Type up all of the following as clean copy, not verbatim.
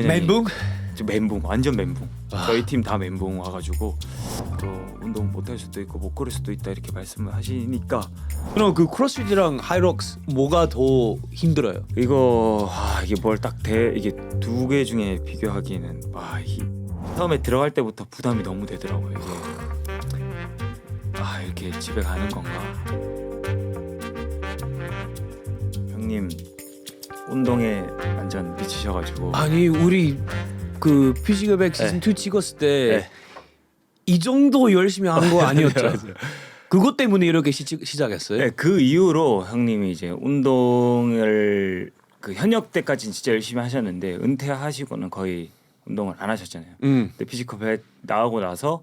멘붕? 멘붕, 완전 멘붕. 아. 저희 팀 다 멘붕 와가지고 또 운동 못할 수도 있고 못 걸을 수도 있다 이렇게 말씀을 하시니까 그럼 그 크로스핏이랑 하이록스 뭐가 더 힘들어요? 이게 뭘 딱 이게 두 개 중에 비교하기에는 이게 처음에 들어갈 때부터 부담이 너무 되더라고요. 이게 이렇게 집에 가는 건가? 형님 운동에 완전 미치셔가지고 아니 우리 그 피지컬백 시즌 2 찍었을 때 이 정도 열심히 하는 거 아니었죠? 맞아요. 그것 때문에 이렇게 시작했어요? 네, 그 이후로 형님이 이제 운동을 그 현역 때까지는 진짜 열심히 하셨는데 은퇴하시고는 거의 운동을 안 하셨잖아요. 근데 피지컬백 나오고 나서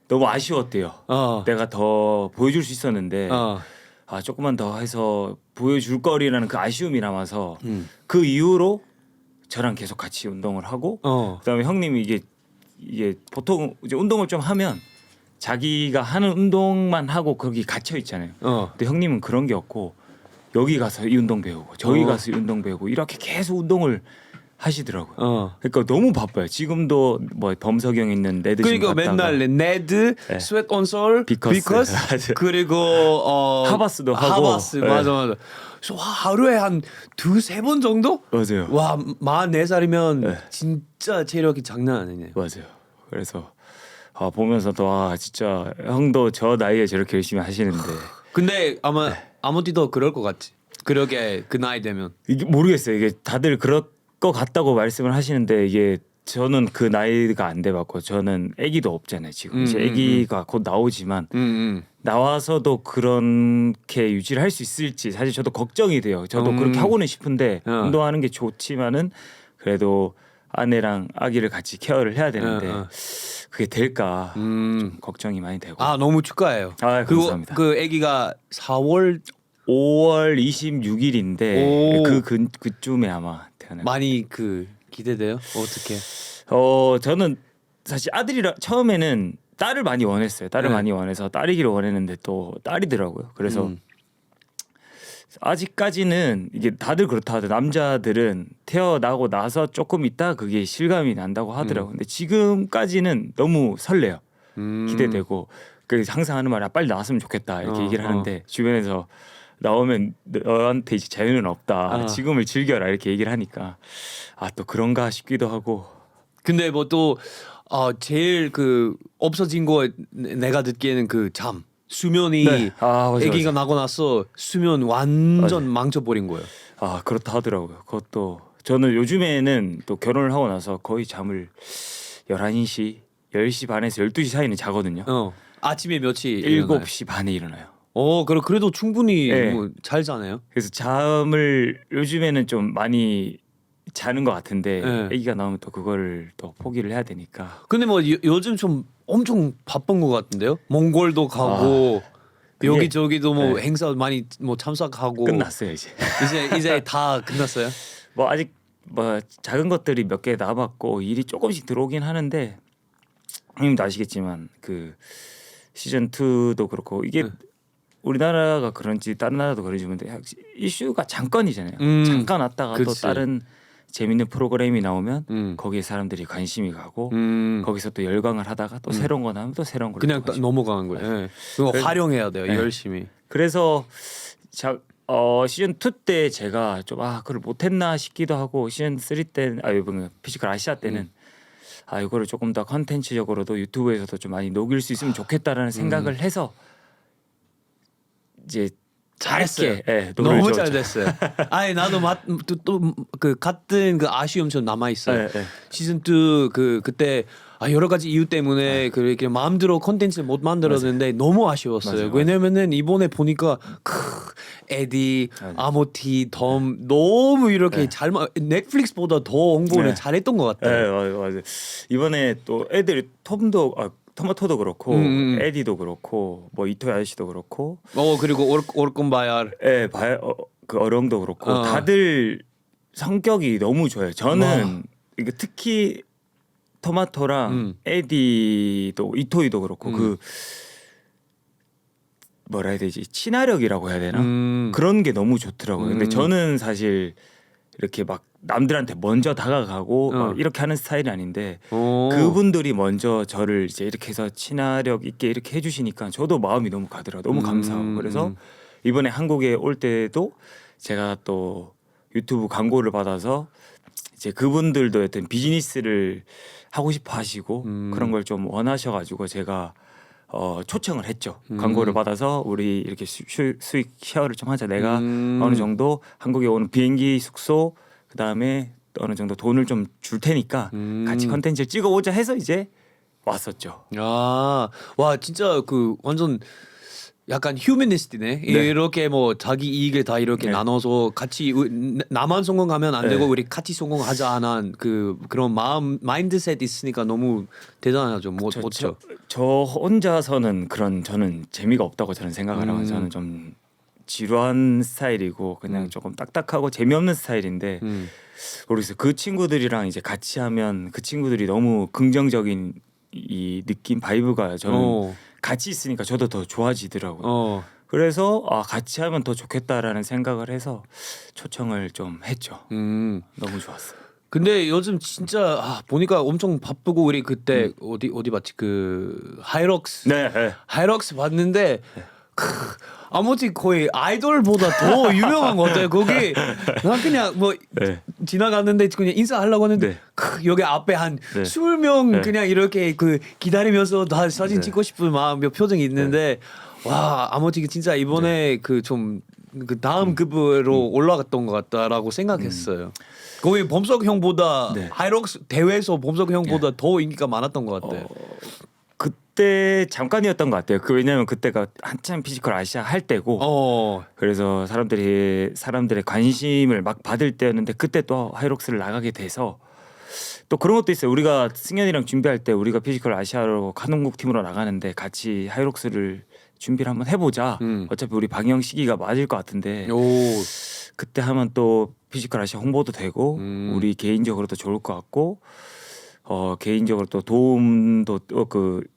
너무 아쉬웠대요. 내가 더 보여줄 수 있었는데 조금만 더 해서 보여줄 거리라는 그 아쉬움이 남아서 그 이후로 저랑 계속 같이 운동을 하고 그다음에 형님이 이게 보통 이제 운동을 좀 하면 자기가 하는 운동만 하고 거기 갇혀 있잖아요. 근데 형님은 그런 게 없고 여기 가서 이 운동 배우고 저기 가서 이 운동 배우고 이렇게 계속 운동을 하시더라고요. 그러니까 너무 바빠요. 지금도 뭐 범석영 있는 레드 짐 그러니까 갔다가 맨날 네드, 스웨트 온솔, 비커스. 그리고 하바스도 하고. 하바스 맞아. 하루에 한 두세 번 정도? 맞아요. 와 44살이면 진짜 체력이 장난 아니네. 맞아요. 그래서 보면서도 진짜 형도 저 나이에 저렇게 열심히 하시는데 근데 아마 아무띠도 그럴 것 같지. 그러게 그 나이 되면. 이게 모르겠어요. 이게 다들 그럴 것 같다고 말씀을 하시는데 이게 저는 그 나이가 안 돼봤고 저는 아기도 없잖아요. 지금 이제 아기가 곧 나오지만 나와서도 그렇게 유지를 할 수 있을지 사실 저도 걱정이 돼요. 저도 그렇게 하고는 싶은데 운동하는 게 좋지만은 그래도 아내랑 아기를 같이 케어를 해야 되는데 그게 될까 좀 걱정이 많이 되고. 너무 축하해요. 감사합니다. 그 아기가 4월 5월 26일인데 그쯤에 아마 태어날. 많이 기대돼요? 어떻게? 저는 사실 아들이라 처음에는 딸을 많이 원했어요. 딸을 많이 원해서 딸이기를 원했는데 또 딸이더라고요. 그래서 아직까지는 이게 다들 그렇다 하더라고요. 남자들은 태어나고 나서 조금 있다 그게 실감이 난다고 하더라고요. 근데 지금까지는 너무 설레요. 기대되고 항상 하는 말이 빨리 나왔으면 좋겠다 이렇게 얘기를 하는데 주변에서 나오면 너한테 이제 자유는 없다. 지금을 즐겨라 이렇게 얘기를 하니까 또 그런가 싶기도 하고. 근데 뭐 또 제일 없어진 거 내가 듣기에는 잠 수면이 아기가 나고 나서 수면 완전 망쳐버린 거예요. 그렇다 하더라고요. 그것도 저는 요즘에는 또 결혼을 하고 나서 거의 잠을 11시 10시 반에서 12시 사이는 자거든요. 아침에 몇시 7시 반에 일어나요. 그래도 충분히 잘 자네요. 그래서 잠을 요즘에는 좀 많이 자는 것 같은데 아기가 나오면 또 그걸 또 포기를 해야 되니까. 근데 뭐 요즘 좀 엄청 바쁜 것 같은데요? 몽골도 가고 여기저기도 뭐 행사 많이 뭐 참석하고. 끝났어요 이제. 이제 다 끝났어요? 뭐 아직 뭐 작은 것들이 몇 개 남았고 일이 조금씩 들어오긴 하는데 형님도 아시겠지만 그 시즌 2도 그렇고 이게 우리나라가 그런지 다른 나라도 그런지 모르는데 이슈가 잠깐이잖아요. 잠깐 왔다가 또 다른 재밌는 프로그램이 나오면 거기에 사람들이 관심이 가고 거기서 또 열광을 하다가 또 새로운 거 나오면 또 새로운 걸 그냥 넘어가는 거예요. 그거 활용해야 돼요. 열심히. 그래서 시즌 2 때 제가 좀 그걸 못했나 싶기도 하고 시즌 3 때 이번 피지컬 아시아 때는 이거를 조금 더 컨텐츠적으로도 유튜브에서도 좀 많이 녹일 수 있으면 좋겠다라는 생각을 해서 이제 잘했어요. 너무 잘 됐어요. 나도 또 같은 아쉬움 좀 남아 있어요. 시즌 2 그때 여러 가지 이유 때문에 그렇게 마음대로 컨텐츠 못 만들었는데 너무 아쉬웠어요. 왜냐면은 이번에 보니까 에디, 아모티, 덤 너무 이렇게 넷플릭스보다 더 홍보를 잘했던 것 같아요. 맞아요. 이번에 또 애들 토마토도 그렇고 에디도 그렇고 뭐 이토이 아저씨도 그렇고 그리고 오르콘바얄 그 어령도 그렇고 다들 성격이 너무 좋아요. 저는 이게 특히 토마토랑 에디도 이토이도 그렇고 뭐라 해야 되지 친화력이라고 해야 되나 그런 게 너무 좋더라고요. 근데 저는 사실 이렇게 막 남들한테 먼저 다가가고 막 이렇게 하는 스타일이 아닌데 그분들이 먼저 저를 이제 이렇게 해서 친화력 있게 이렇게 해주시니까 저도 마음이 너무 가더라고요. 너무 감사하고 그래서 이번에 한국에 올 때도 제가 또 유튜브 광고를 받아서 이제 그분들도 어떤 비즈니스를 하고 싶어 하시고 그런 걸 좀 원하셔가지고 제가 초청을 했죠. 광고를 받아서 우리 이렇게 수익 쉐어를 좀 하자. 내가 어느 정도 한국에 오는 비행기 숙소 그다음에 어느 정도 돈을 좀 줄 테니까 같이 컨텐츠를 찍어오자 해서 이제 왔었죠. 와 진짜 그 완전 약간 휴머니스트네. 네. 이렇게 뭐 자기 이익을 다 이렇게 네. 나눠서 같이 나만 성공하면 안 되고 우리 같이 성공하자 하는 그런 마인드셋 있으니까 너무 대단하죠. 멋져. 저 혼자서는 저는 재미가 없다고 저는 생각을 하고 저는 좀 지루한 스타일이고 그냥 조금 딱딱하고 재미없는 스타일인데 모르겠어요. 그 친구들이랑 이제 같이 하면 그 친구들이 너무 긍정적인 이 느낌 바이브가 저는 같이 있으니까 저도 더 좋아지더라고요. 그래서 같이 하면 더 좋겠다라는 생각을 해서 초청을 좀 했죠. 너무 좋았어요. 근데 요즘 진짜 보니까 엄청 바쁘고 우리 그때 어디 봤지 그 하이록스 네. 하이록스 봤는데 아무튼 거의 아이돌보다 더 유명한 것 같아요. 거기 난 그냥 뭐 지나갔는데 그냥 인사하려고 하는데 여기 앞에 한 20명 그냥 이렇게 그 기다리면서 다 사진 찍고 싶은 마음 몇 표정이 있는데 와 아무튼 진짜 이번에 그 좀 그 다음 급으로 올라갔던 것 같다라고 생각했어요. 거의 범석 형보다 하이록스 대회에서 범석 형보다 더 인기가 많았던 것 같아요. 그때 잠깐이었던 것 같아요. 왜냐하면 그때가 한참 피지컬 아시아 할 때고 그래서 사람들의 관심을 막 받을 때였는데 그때 또 하이록스를 나가게 돼서 또 그런 것도 있어요. 우리가 승현이랑 준비할 때 우리가 피지컬 아시아로 한국 팀으로 나가는데 같이 하이록스를 준비를 한번 해보자. 어차피 우리 방영 시기가 맞을 것 같은데 그때 하면 또 피지컬 아시아 홍보도 되고 우리 개인적으로도 좋을 것 같고 개인적으로 또 도움도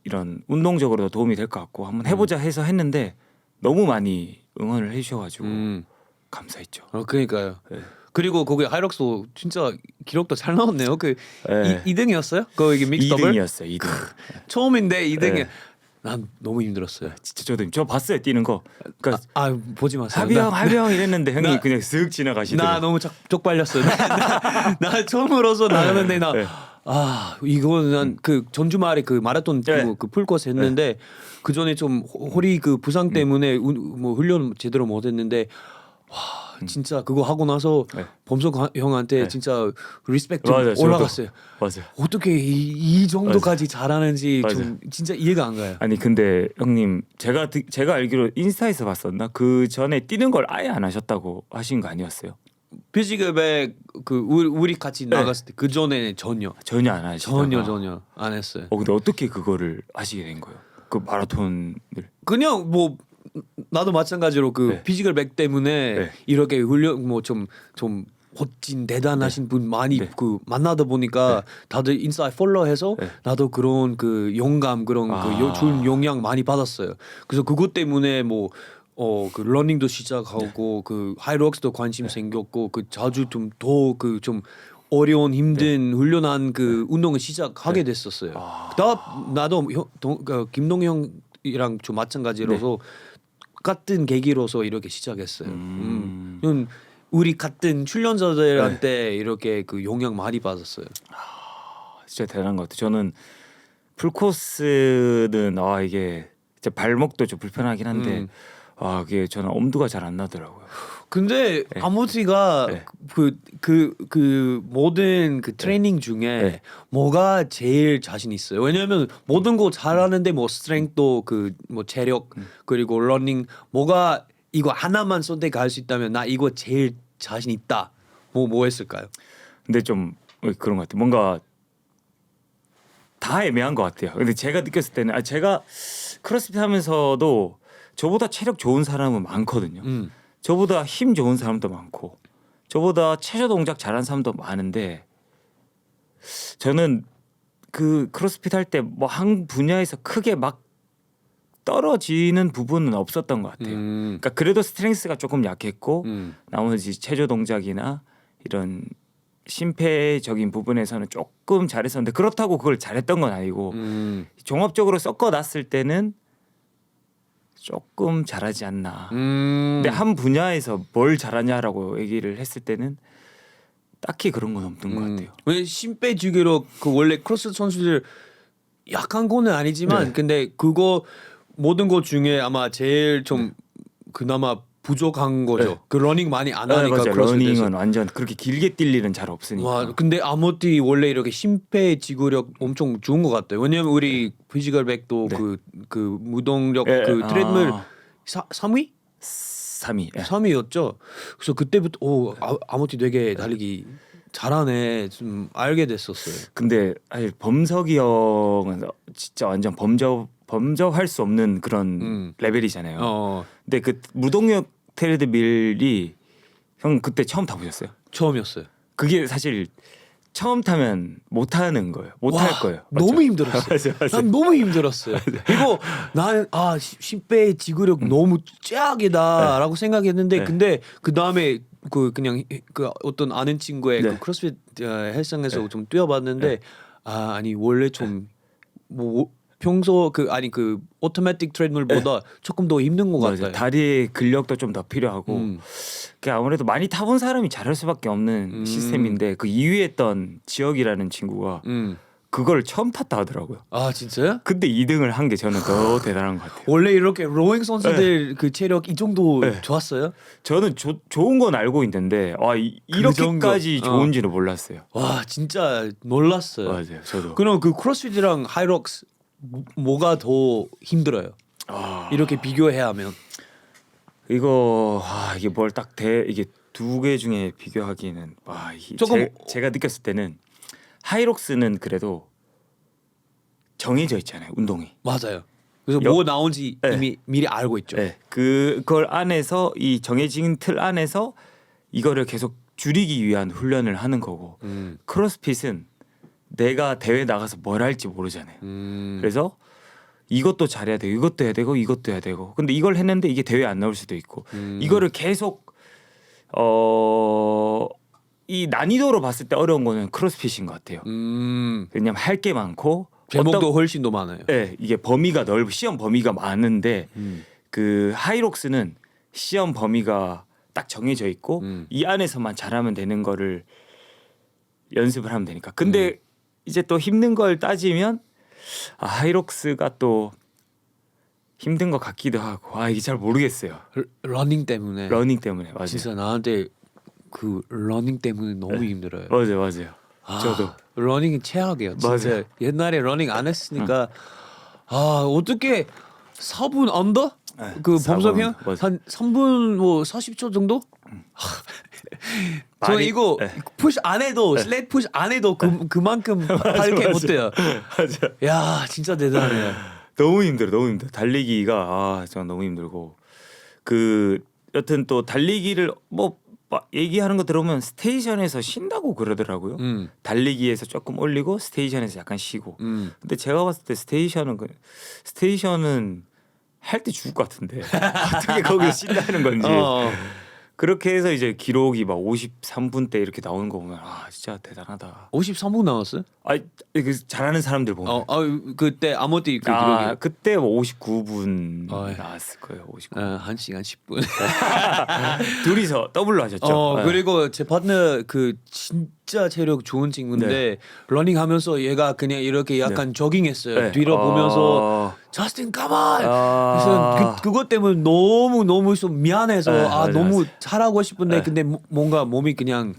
이런 운동적으로도 도움이 될 것 같고 한번 해보자 해서 했는데 너무 많이 응원을 해주셔가지고 감사했죠. 그러니까요. 그리고 거기 하이록스 진짜 기록도 잘 나왔네요. 2등이었어요? 거기 믹스 더블? 2등이었어요. 2등. 처음인데 2등이 난 너무 힘들었어요. 진짜 저 봤어요 뛰는 거. 그러니까 보지 마세요. 하비형 이랬는데 형이 그냥 쓱 지나가시더라고요. 나 너무 쪽팔렸어요. 나 처음으로서 나가는데 이거는 그 전주 말에 그 마라톤 그 풀코스 했는데 그 전에 좀 허리 그 부상 때문에 뭐 훈련 제대로 못했는데 와 진짜 그거 하고 나서 범석 형한테 진짜 리스펙 좀 올라갔어요. 맞아요. 어떻게 이 정도까지 잘하는지 좀 진짜 이해가 안 가요. 아니 근데 형님 제가 알기로 인스타에서 봤었나 그 전에 뛰는 걸 아예 안 하셨다고 하신 거 아니었어요? 피지컬백 그 우리 같이 나갔을 때 그 전에 전혀 안 하시다가 전혀 안 했어요. 근데 어떻게 그거를 하시게 된 거예요? 그 마라톤을 그냥 뭐 나도 마찬가지로 그 피지컬백 때문에 이렇게 훈련 뭐 좀 멋진 대단하신 분 많이 그 만나다 보니까 다들 인스타 팔로우해서 나도 그런 그 영감 그런 그 좋은 영향 많이 받았어요. 그래서 그것 때문에 뭐 그 러닝도 시작하고 그 하이록스도 관심 생겼고 그 자주 좀 더 그 좀 어려운 힘든 훈련한 그 운동을 시작하게 됐었어요. 나도 김동 형이랑 좀 마찬가지로서 같은 계기로서 이렇게 시작했어요. 우리 같은 출연자들한테 이렇게 그 영향 많이 받았어요. 진짜 대단한 것 같아요. 저는 풀코스는 이게 진짜 발목도 좀 불편하긴 한데 그게 저는 엄두가 잘 안 나더라고요. 근데 아모티가 그 모든 그 트레이닝 중에 뭐가 제일 자신 있어요? 왜냐하면 모든 거 잘하는데 뭐 스트렝스도 그 뭐 체력 그리고 러닝 뭐가 이거 하나만 선택할 수 있다면 나 이거 제일 자신 있다. 뭐 했을까요? 근데 좀 그런 것 같아요. 뭔가 다 애매한 것 같아요. 근데 제가 느꼈을 때는 제가 크로스핏 하면서도 저보다 체력 좋은 사람은 많거든요. 저보다 힘 좋은 사람도 많고 저보다 체조 동작 잘하는 사람도 많은데 저는 그 크로스핏 할 때 뭐 한 분야에서 크게 막 떨어지는 부분은 없었던 것 같아요. 그러니까 그래도 스트렝스가 조금 약했고 나머지 체조 동작이나 이런 심폐적인 부분에서는 조금 잘했었는데 그렇다고 그걸 잘했던 건 아니고 종합적으로 섞어놨을 때는 조금 잘하지 않나. 근데 한 분야에서 뭘 잘하냐라고 얘기를 했을 때는 딱히 그런 건 없는 것 같아요. 왜 심폐지구력 그 원래 크로스 선수들 약한 거는 아니지만 네. 근데 그거 모든 것 중에 아마 제일 좀 그나마 부족한 거죠. 네. 그 러닝 많이 안 하니까 맞아요. 크로스핏에서. 러닝은 완전 그렇게 길게 뛸 일은 잘 없으니까. 와, 근데 아모티 원래 이렇게 심폐지구력 엄청 좋은 것 같아요. 왜냐면 우리 피지컬백도 네. 그 무동력 네. 그 트레드밀 아. 3위? 3위. 예. 3위였죠. 그래서 그때부터 아모티 되게 달리기 잘하네 좀 알게 됐었어요. 근데 사실 범석이 형은 진짜 완전 범접할 수 없는 그런 레벨이잖아요. 근데 그 무동력 트레드밀이 형 그때 처음 타보셨어요? 처음이었어요. 그게 사실 처음 타면 못 하는 거예요. 못 할 거예요. 맞죠? 너무 힘들었어요. 맞아. 난 너무 힘들었어요. 이거 나는 심폐 지구력 너무 쫙이다라고 생각했는데 네. 근데 그 다음에 그냥 그 어떤 아는 친구의 네. 그 크로스핏 헬스장에서 네. 좀 뛰어봤는데 네. 아니 원래 좀 뭐 평소 그 오토매틱 트레드밀보다 조금 더 힘든 것 맞아요. 같아요. 다리의 근력도 좀 더 필요하고 그게 아무래도 많이 타본 사람이 잘할 수밖에 없는 시스템인데 그 2위 했던 지혁이라는 친구가 그걸 처음 탔다 하더라고요. 아 진짜요? 근데 2등을 한 게 저는 더 대단한 것 같아요. 원래 이렇게 로잉 선수들 그 체력 이 정도 네. 좋았어요? 저는 좋은 건 알고 있는데 이렇게까지 정도? 좋은지는 몰랐어요. 와 진짜 놀랐어요. 맞아요. 저도. 그럼 그 크로스핏이랑 하이록스 뭐가 더 힘들어요? 이렇게 비교해야 하면 이게 뭘 딱 이게 두 개 중에 비교하기는 조금 제가 느꼈을 때는 하이록스는 그래도 정해져 있잖아요. 운동이. 맞아요. 그래서 뭐 나온지 네. 이미 미리 알고 있죠. 네. 그걸 안에서 이 정해진 틀 안에서 이거를 계속 줄이기 위한 훈련을 하는 거고 크로스핏은 내가 대회 나가서 뭘 할지 모르잖아요. 그래서 이것도 잘해야 되고 이것도 해야 되고 이것도 해야 되고 근데 이걸 했는데 이게 대회에 안 나올 수도 있고 이거를 계속 이 난이도로 봤을 때 어려운 거는 크로스핏인 것 같아요. 왜냐면 할 게 많고 제목도 훨씬 더 많아요. 네, 이게 범위가 시험 범위가 많은데 그 하이록스는 시험 범위가 딱 정해져 있고 이 안에서만 잘하면 되는 거를 연습을 하면 되니까. 근데 이제 또 힘든 걸 따지면 하이록스가 또 힘든 것 같기도 하고 이게 잘 모르겠어요. 러닝 때문에. 러닝 때문에 맞아요. 진짜 나한테 그 러닝 때문에 너무 힘들어요. 맞아요. 저도 러닝이 최악이에요. 진짜 맞아요. 옛날에 러닝 안 했으니까 어떻게 4분 언더? 네, 그 4분 범석 형? 언더, 맞아요. 한 3분 뭐 40초 정도? 저는 이거 네. 푸시 안 해도 슬랫 푸시 안 해도 그만큼 밝게 못 돼요. 맞아. 야 진짜 대단해요. 너무 힘들어. 달리기가 전 너무 힘들고 여튼 또 달리기를 얘기하는 거 들어보면 스테이션에서 쉰다고 그러더라고요. 달리기에서 조금 올리고 스테이션에서 약간 쉬고. 근데 제가 봤을 때 스테이션은 할 때 죽을 것 같은데 어떻게 거기서 쉰다는 건지. 그렇게 해서 이제 기록이 막 53분대 이렇게 나오는 거 보면 진짜 대단하다. 53분 나왔어요? 그 잘하는 사람들 보면. 그때 아모티 그 기록이 그때 59분 나왔을 거예요. 59. 1시간 10분. 둘이서 더블로 하셨죠. 그리고 제 파트너 그 진짜 체력 좋은 친구인데 러닝 하면서 얘가 그냥 이렇게 약간 조깅했어요. 네. 뒤로 보면서 저스틴 가만. 그래서 그것 때문에 너무 좀 미안해서 맞아, 너무 맞아. 잘하고 싶은데 네. 근데 뭔가 몸이 그냥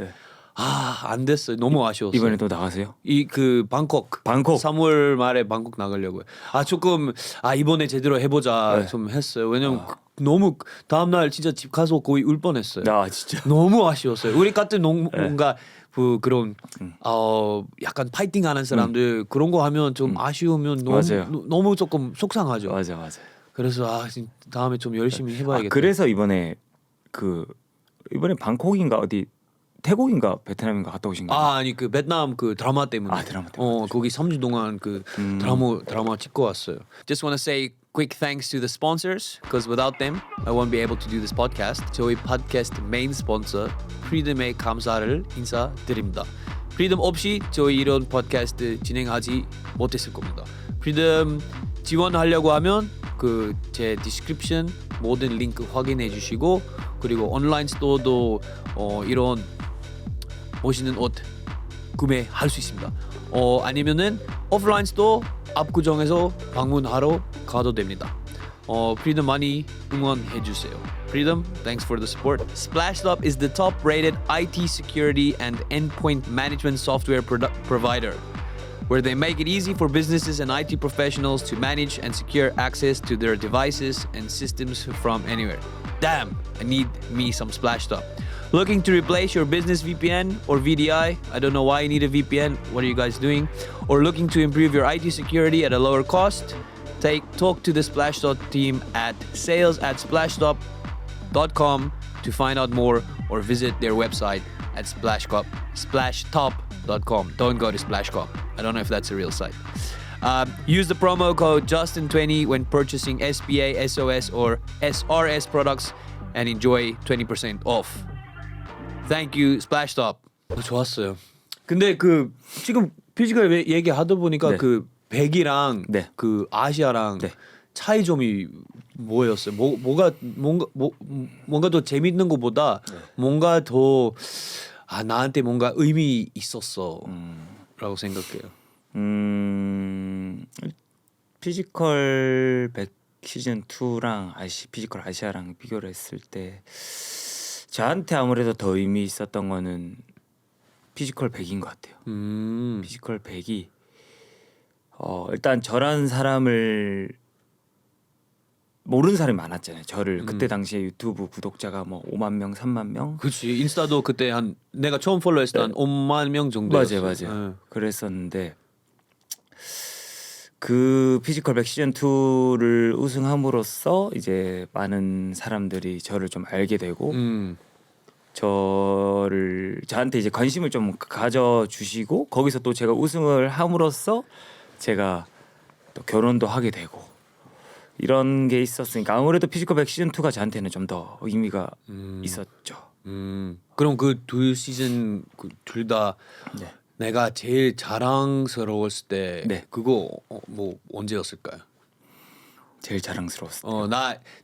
안 됐어요. 너무 아쉬웠어요. 이번에 또 나가세요? 그 방콕 3월 말에 방콕 나가려고요. 조금 이번에 제대로 해보자 좀 했어요. 왜냐면 너무 다음 날 진짜 집 가서 거의 울 뻔했어요. 진짜. 너무 아쉬웠어요. 우리 같은 뭔가 그런 약간 파이팅하는 사람들 그런 거 하면 좀 아쉬우면 너무 조금 속상하죠. 맞아. 그래서 다음에 좀 열심히 해봐야겠다. 그래서 이번에 방콕인가 어디 태국인가 베트남인가 갔다 오신 거예요? 아니 그 베트남 그 드라마 때문에. 드라마 때문에. 거기 3주 동안 그 드라마 찍고 왔어요. Just wanna say quick thanks to the sponsors because without them I won't be able to do this podcast. 저희 팟캐스트 메인 스폰서 프리덤의 감사를 인사드립니다. 프리덤 없이 저희 이런 팟캐스트 진행하지 못했을 겁니다. 프리덤 지원하려고 하면 그 제 디스크립션 모든 링크 확인해 주시고 그리고 온라인 스토어도 이런 멋있는 옷 구매할 수 있습니다. 아니면은 오프라인 스토어 압구정에서 방문하러 가도 됩니다. 프리덤 많이 응원해 주세요. Freedom, thanks for the support. Splashtop is the top-rated IT security and endpoint management software provider, where they make it easy for businesses and IT professionals to manage and secure access to their devices and systems from anywhere. Damn, I need me some Splashtop. Looking to replace your business VPN or VDI? I don't know why you need a VPN. What are you guys doing? Or looking to improve your IT security at a lower cost? Talk to the Splashtop team at sales@splashtop.com to find out more, or visit their website at splashtop.com. Don't go to Splashcop. I don't know if that's a real site. Use the promo code Justin20 when purchasing SPA, SOS, or SRS products and enjoy 20% off. Thank you, Splashtop. 좋았어요. 근데 그 지금 피지컬 얘기하다 보니까 네. 그 백이랑 네. 그 아시아랑 네. 차이점이 뭐였어요? 뭔가 더 재밌는 것보다 뭔가 더 나한테 뭔가 의미 있었어라고 생각해요. 피지컬 100 시즌 2랑 피지컬 아시아랑 비교를 했을 때 저한테 아무래도 더 의미 있었던 거는 피지컬 100인 것 같아요. 피지컬 100이 일단 저란 사람을 모르는 사람이 많았잖아요. 저를 그때 당시에 유튜브 구독자가 뭐 5만 명, 3만 명. 그렇지. 인스타도 그때 한 내가 처음 팔로우했을 때 한 5만 명 정도였어요. 맞아요. 그랬었는데 그 피지컬 100 시즌 2를 우승함으로써 이제 많은 사람들이 저를 좀 알게 되고 저한테 이제 관심을 좀 가져주시고 거기서 또 제가 우승을 함으로써 제가 또 결혼도 하게 되고 이런 게 있었으니까 아무래도 피지컬 100 시즌 2가 저한테는 좀 더 의미가 있었죠. 그럼 그 두 시즌 둘 다 네. 내가 제일 자랑스러웠을 때 네. 그거 뭐 언제였을까요? 제일 자랑스러웠을 때.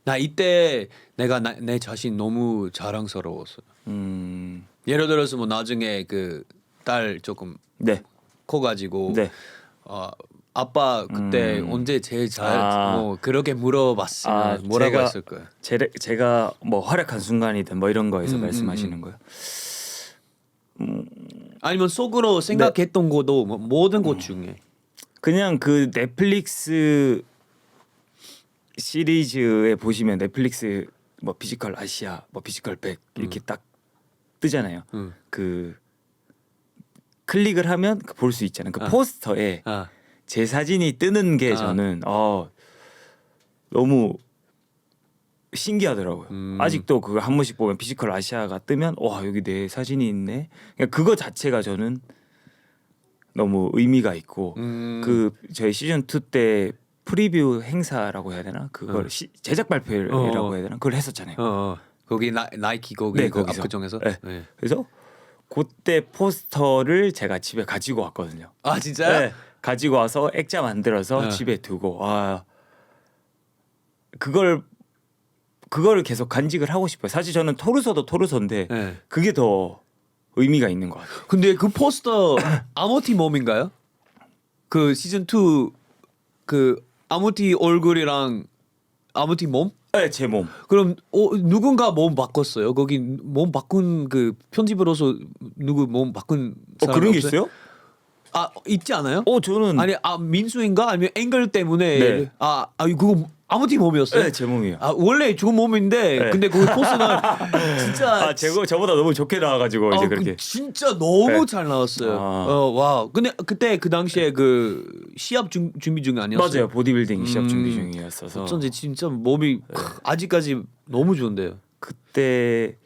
나 이때 내가 내 자신 너무 자랑스러웠어요. 예를 들어서 뭐 나중에 그 딸 조금 네. 커가지고 네. 아빠 그때 언제 제일 뭐 그렇게 물어봤으면 뭐라고 했을 거예요? 제가 뭐 활약한 순간이든 뭐 이런 거에서 말씀하시는 거예요. 아니면 속으로 생각했던 것도 뭐 모든 것 중에 그냥 그 넷플릭스 시리즈에 보시면 넷플릭스 뭐 피지컬 아시아 뭐 피지컬 100 이렇게 딱 뜨잖아요. 그 클릭을 하면 볼 수 있잖아요. 그 포스터에 제 사진이 뜨는 게 저는 너무 신기하더라고요. 아직도 그거 한 번씩 보면 피지컬 아시아가 뜨면 와 여기 내 사진이 있네. 그냥 그거 자체가 저는 너무 의미가 있고 그 저희 시즌 2 때 프리뷰 행사라고 해야 되나 그걸 제작 발표라고 해야 되나 그걸 했었잖아요. 거기 나이키 거기 네, 그 거기서. 압구정에서. 네. 그래서 그때 포스터를 제가 집에 가지고 왔거든요. 아 진짜요? 네, 가지고 와서 액자 만들어서 집에 두고 그걸 계속 간직을 하고 싶어요. 사실 저는 토르소도 토르소인데 그게 더 의미가 있는 것 같아요. 근데 그 포스터 아모티 몸인가요? 그 시즌 2 그 아모티 얼굴이랑 아모티 몸? 네, 제 몸. 그럼 누군가 몸 바꿨어요? 거기 몸 바꾼 그 편집으로서 누구 몸 바꾼 사람 그런 게 없어요? 있어요? 있지 않아요? 저는 아니 민수인가 아니면 앵글 때문에 네. 그거 아무티 몸이었어요? 네, 제 몸이에요. 원래 좋은 몸인데 네. 근데 그 포스는 진짜 저보다 너무 좋게 나와가지고 이제 그렇게. 진짜 너무 네. 잘 나왔어요. 와 근데 그때 그 당시에 그 시합 준비 중 아니었어요? 맞아요. 보디빌딩 시합 준비 중이었어서. 어쩐지 진짜 몸이 아직까지 너무 좋은데요. 그때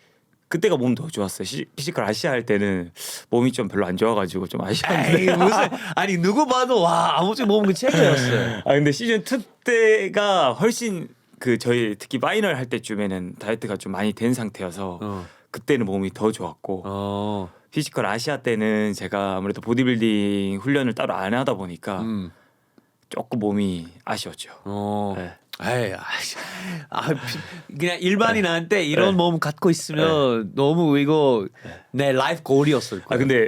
그때가 몸 더 좋았어요. 피지컬 아시아 할 때는 몸이 좀 별로 안 좋아가지고 좀 에이, 아쉬웠는데. 무슨 아니 누구 봐도 와 아무튼 몸그 최고였어요. 아 근데 시즌 2 때가 훨씬 그 저희 특히 파이널 할 때쯤에는 다이어트가 좀 많이 된 상태여서 그때는 몸이 더 좋았고 피지컬 아시아 때는 제가 아무래도 보디빌딩 훈련을 따로 안 하다 보니까 조금 몸이 아쉬웠죠. 네. 에이, 그냥 일반인한테 이런 네. 몸 갖고 있으면 너무 이거 내 라이프 골이었을 거예요. 아 근데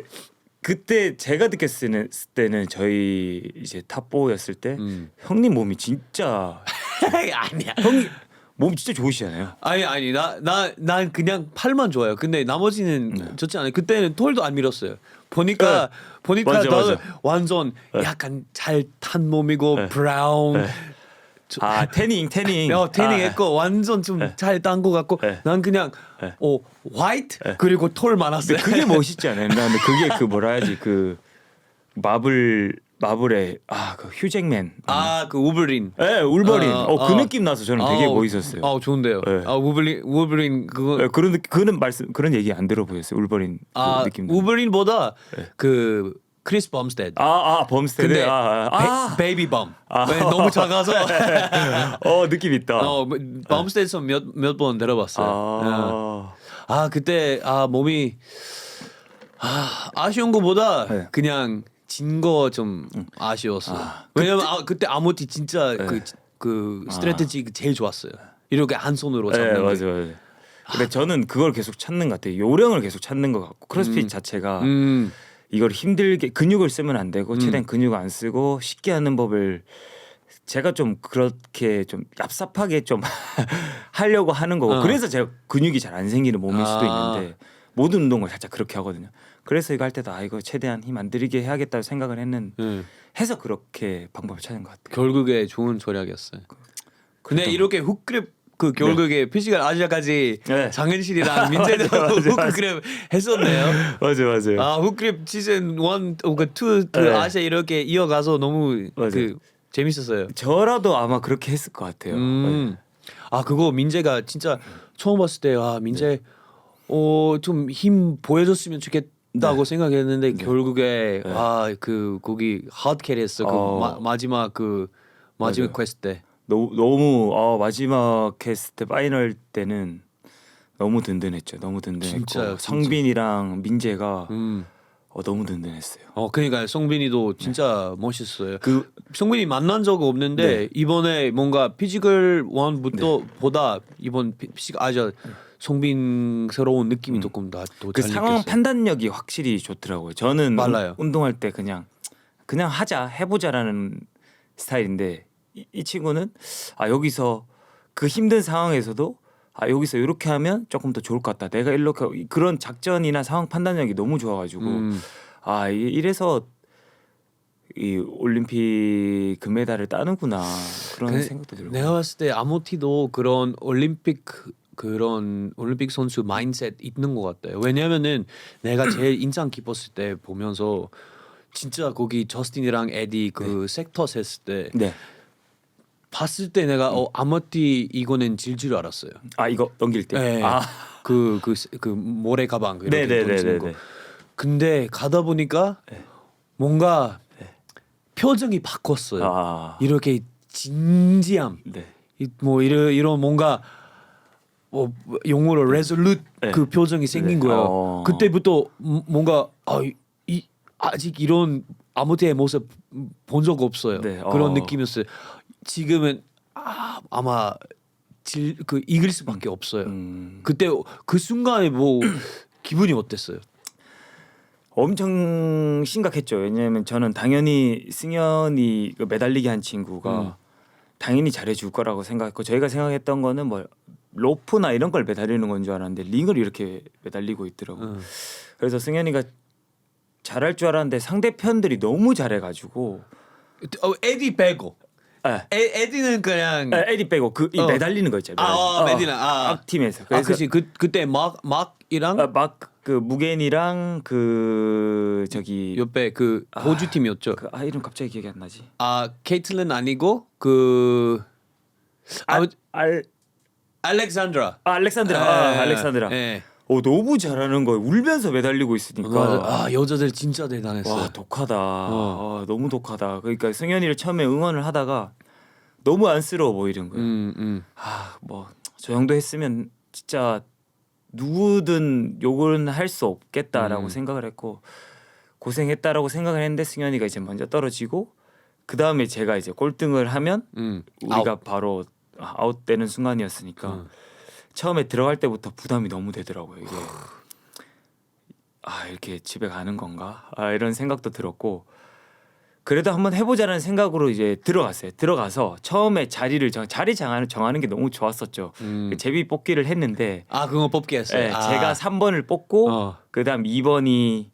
그때 제가 느꼈을 때는 저희 이제 탑4였을 때 형님 몸이 진짜 아니야. 형님 몸 진짜 좋으시잖아요. 아니 난 그냥 팔만 좋아요. 근데 나머지는 좋지 않아요. 그때는 톨도 안 밀었어요. 보니까 맞아, 나 맞아. 완전 약간 잘 탄 몸이고 브라운. 아 태닝 태닝했고 완전 좀 잘 딴 것 같고 난 그냥 화이트 그리고 톨 많았어요. 근데 그게 멋있지 않아요? 근데 그게 그 뭐라 해야지 그 마블의 그 휴잭맨 그 우블린. 네 울버린 그 느낌 나서 저는 되게 멋있었어요. 좋은데요. 네. 우블린 그거 네, 그런 얘기 안 들어보셨어요? 울버린 그 느낌. 우블린보다 그 크리스 범스테드. 범스테드. 근데 베이비 범. 너무 작아서. 느낌 있다. 범스테드에서 몇 번 들어봤어요. 그때 몸이 아쉬운 거보다 그냥 진 거 좀 아쉬웠어. 왜냐면 그때 아모티 진짜 그 스트래티지 제일 좋았어요. 이렇게 한 손으로 잡는 게. 맞아요. 근데 저는 그걸 계속 찾는 것 같아요. 요령을 계속 찾는 것 같고 크로스핏 자체가 이걸 힘들게 근육을 쓰면 안 되고 최대한 근육 안 쓰고 쉽게 하는 법을 제가 좀 그렇게 좀 얍삽하게 좀 하려고 하는 거고 그래서 제가 근육이 잘 안 생기는 몸일 수도 있는데 모든 운동을 살짝 그렇게 하거든요. 그래서 이거 할 때도 이거 최대한 힘 안 들이게 해야겠다고 생각을 해서 그렇게 방법을 찾은 것 같아요. 결국에 좋은 전략이었어요. 근데 이렇게 훅그립 그 결국에 피지컬 아시아까지 장현실이랑 민재도 훅그립 했었네요. 맞아요. 훅그립 시즌 1, 2 아시아 이렇게 이어가서 너무 재밌었어요. 저라도 아마 그렇게 했을 것 같아요. 그거 민재가 진짜 처음 봤을 때 민재 좀 힘 보여줬으면 좋겠다고 생각했는데 결국에 거기 하드캐리했어. 그 마지막 퀘스트 때. 너무 마지막 캐스트 때 파이널 때는 너무 든든했죠. 너무 든든했고 진짜요, 성빈이랑 민재가 너무 든든했어요. 그러니까 성빈이도 진짜 멋있어요. 성빈이 만난 적 없는데 이번에 뭔가 피지컬 1부터 보다 이번 피지컬 아시아 성빈스러운 느낌이 조금 더 그 잘 상황 느꼈어요. 판단력이 확실히 좋더라고요. 저는 빨라요. 운동할 때 그냥 해보자라는 스타일인데 이 친구는 여기서 그 힘든 상황에서도 여기서 이렇게 하면 조금 더 좋을 것 같다. 내가 이렇게 그런 작전이나 상황 판단력이 너무 좋아가지고 이래서 이 올림픽 금메달을 따는구나 그런 생각도 들고. 내가 봤을 때 아모티도 그런 올림픽 선수 마인드셋 있는 것 같아요. 왜냐면은 내가 제일 인상 깊었을 때 보면서 진짜 거기 저스틴이랑 에디 섹터 셌을 때 봤을 때 내가 아모티 이거는 질 줄 알았어요. 이거 넘길 때. 네. 그 모래 가방 이렇게 던지는 거. 근데 가다 보니까 뭔가 표정이 바꿨어요. 이렇게 진지함. 뭐 이런 뭔가 용어로 resolute 그 표정이 생긴 거예요. 그때부터 뭔가 아직 이런 아무태의 모습 본 적 없어요. 그런 느낌이었어요. 지금은 아마 이길 수밖에 없어요. 그때 그 순간에 뭐 기분이 어땠어요? 엄청 심각했죠. 왜냐하면 저는 당연히 승현이 매달리기 한 친구가 당연히 잘해줄 거라고 생각했고 저희가 생각했던 거는 뭐 로프나 이런 걸 매달리는 건 줄 알았는데 링을 이렇게 매달리고 있더라고요. 그래서 승현이가 잘할 줄 알았는데 상대편들이 너무 잘해가지고 에디 빼고 에디는 그냥 에디 빼고 이 매달리는 거 있잖아요. 메디나 악팀에서. 그렇지. 그때 막이랑 그 무겐이랑 저기 옆에 호주 팀이었죠. 이름 갑자기 기억이 안 나지. 케이틀린 아니고 알렉산드라. 알렉산드라. 너무 잘하는 거예요. 울면서 매달리고 있으니까. 맞아. 여자들 진짜 대단했어요. 와 독하다. 너무 독하다. 그러니까 승현이를 처음에 응원을 하다가 너무 안쓰러워 보이는 거예요. 뭐 저 정도 했으면 진짜 누구든 욕은 할 수 없겠다라고 생각을 했고 고생했다라고 생각을 했는데 승현이가 이제 먼저 떨어지고 그 다음에 제가 이제 꼴등을 하면 우리가 바로 아웃되는 순간이었으니까 처음에 들어갈 때부터 부담이 너무 되더라고요. 이게 이렇게 집에 가는 건가? 이런 생각도 들었고 그래도 한번 해보자는 생각으로 이제 들어갔어요. 들어가서 처음에 자리 정하는 게 너무 좋았었죠. 제비 뽑기를 했는데 그거 뽑기 했어요. 네, 제가 3번을 뽑고 그다음 2번이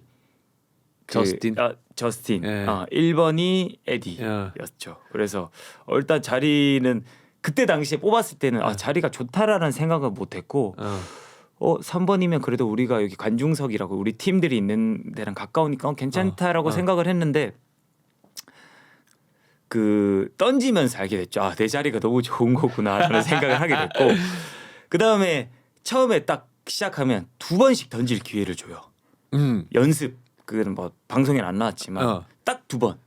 저스틴, 네. 1번이 에디였죠. 그래서 일단 자리는 그때 당시에 뽑았을 때는 자리가 좋다라는 생각은 못했고 3번이면 그래도 우리가 여기 관중석이라고 우리 팀들이 있는 데랑 가까우니까 괜찮다라고 생각을 했는데 던지면서 알게 됐죠. 내 자리가 너무 좋은 거구나라는 생각을 하게 됐고 그 다음에 처음에 딱 시작하면 2번씩 던질 기회를 줘요. 연습 그거는 뭐 방송에는 안 나왔지만 딱 2번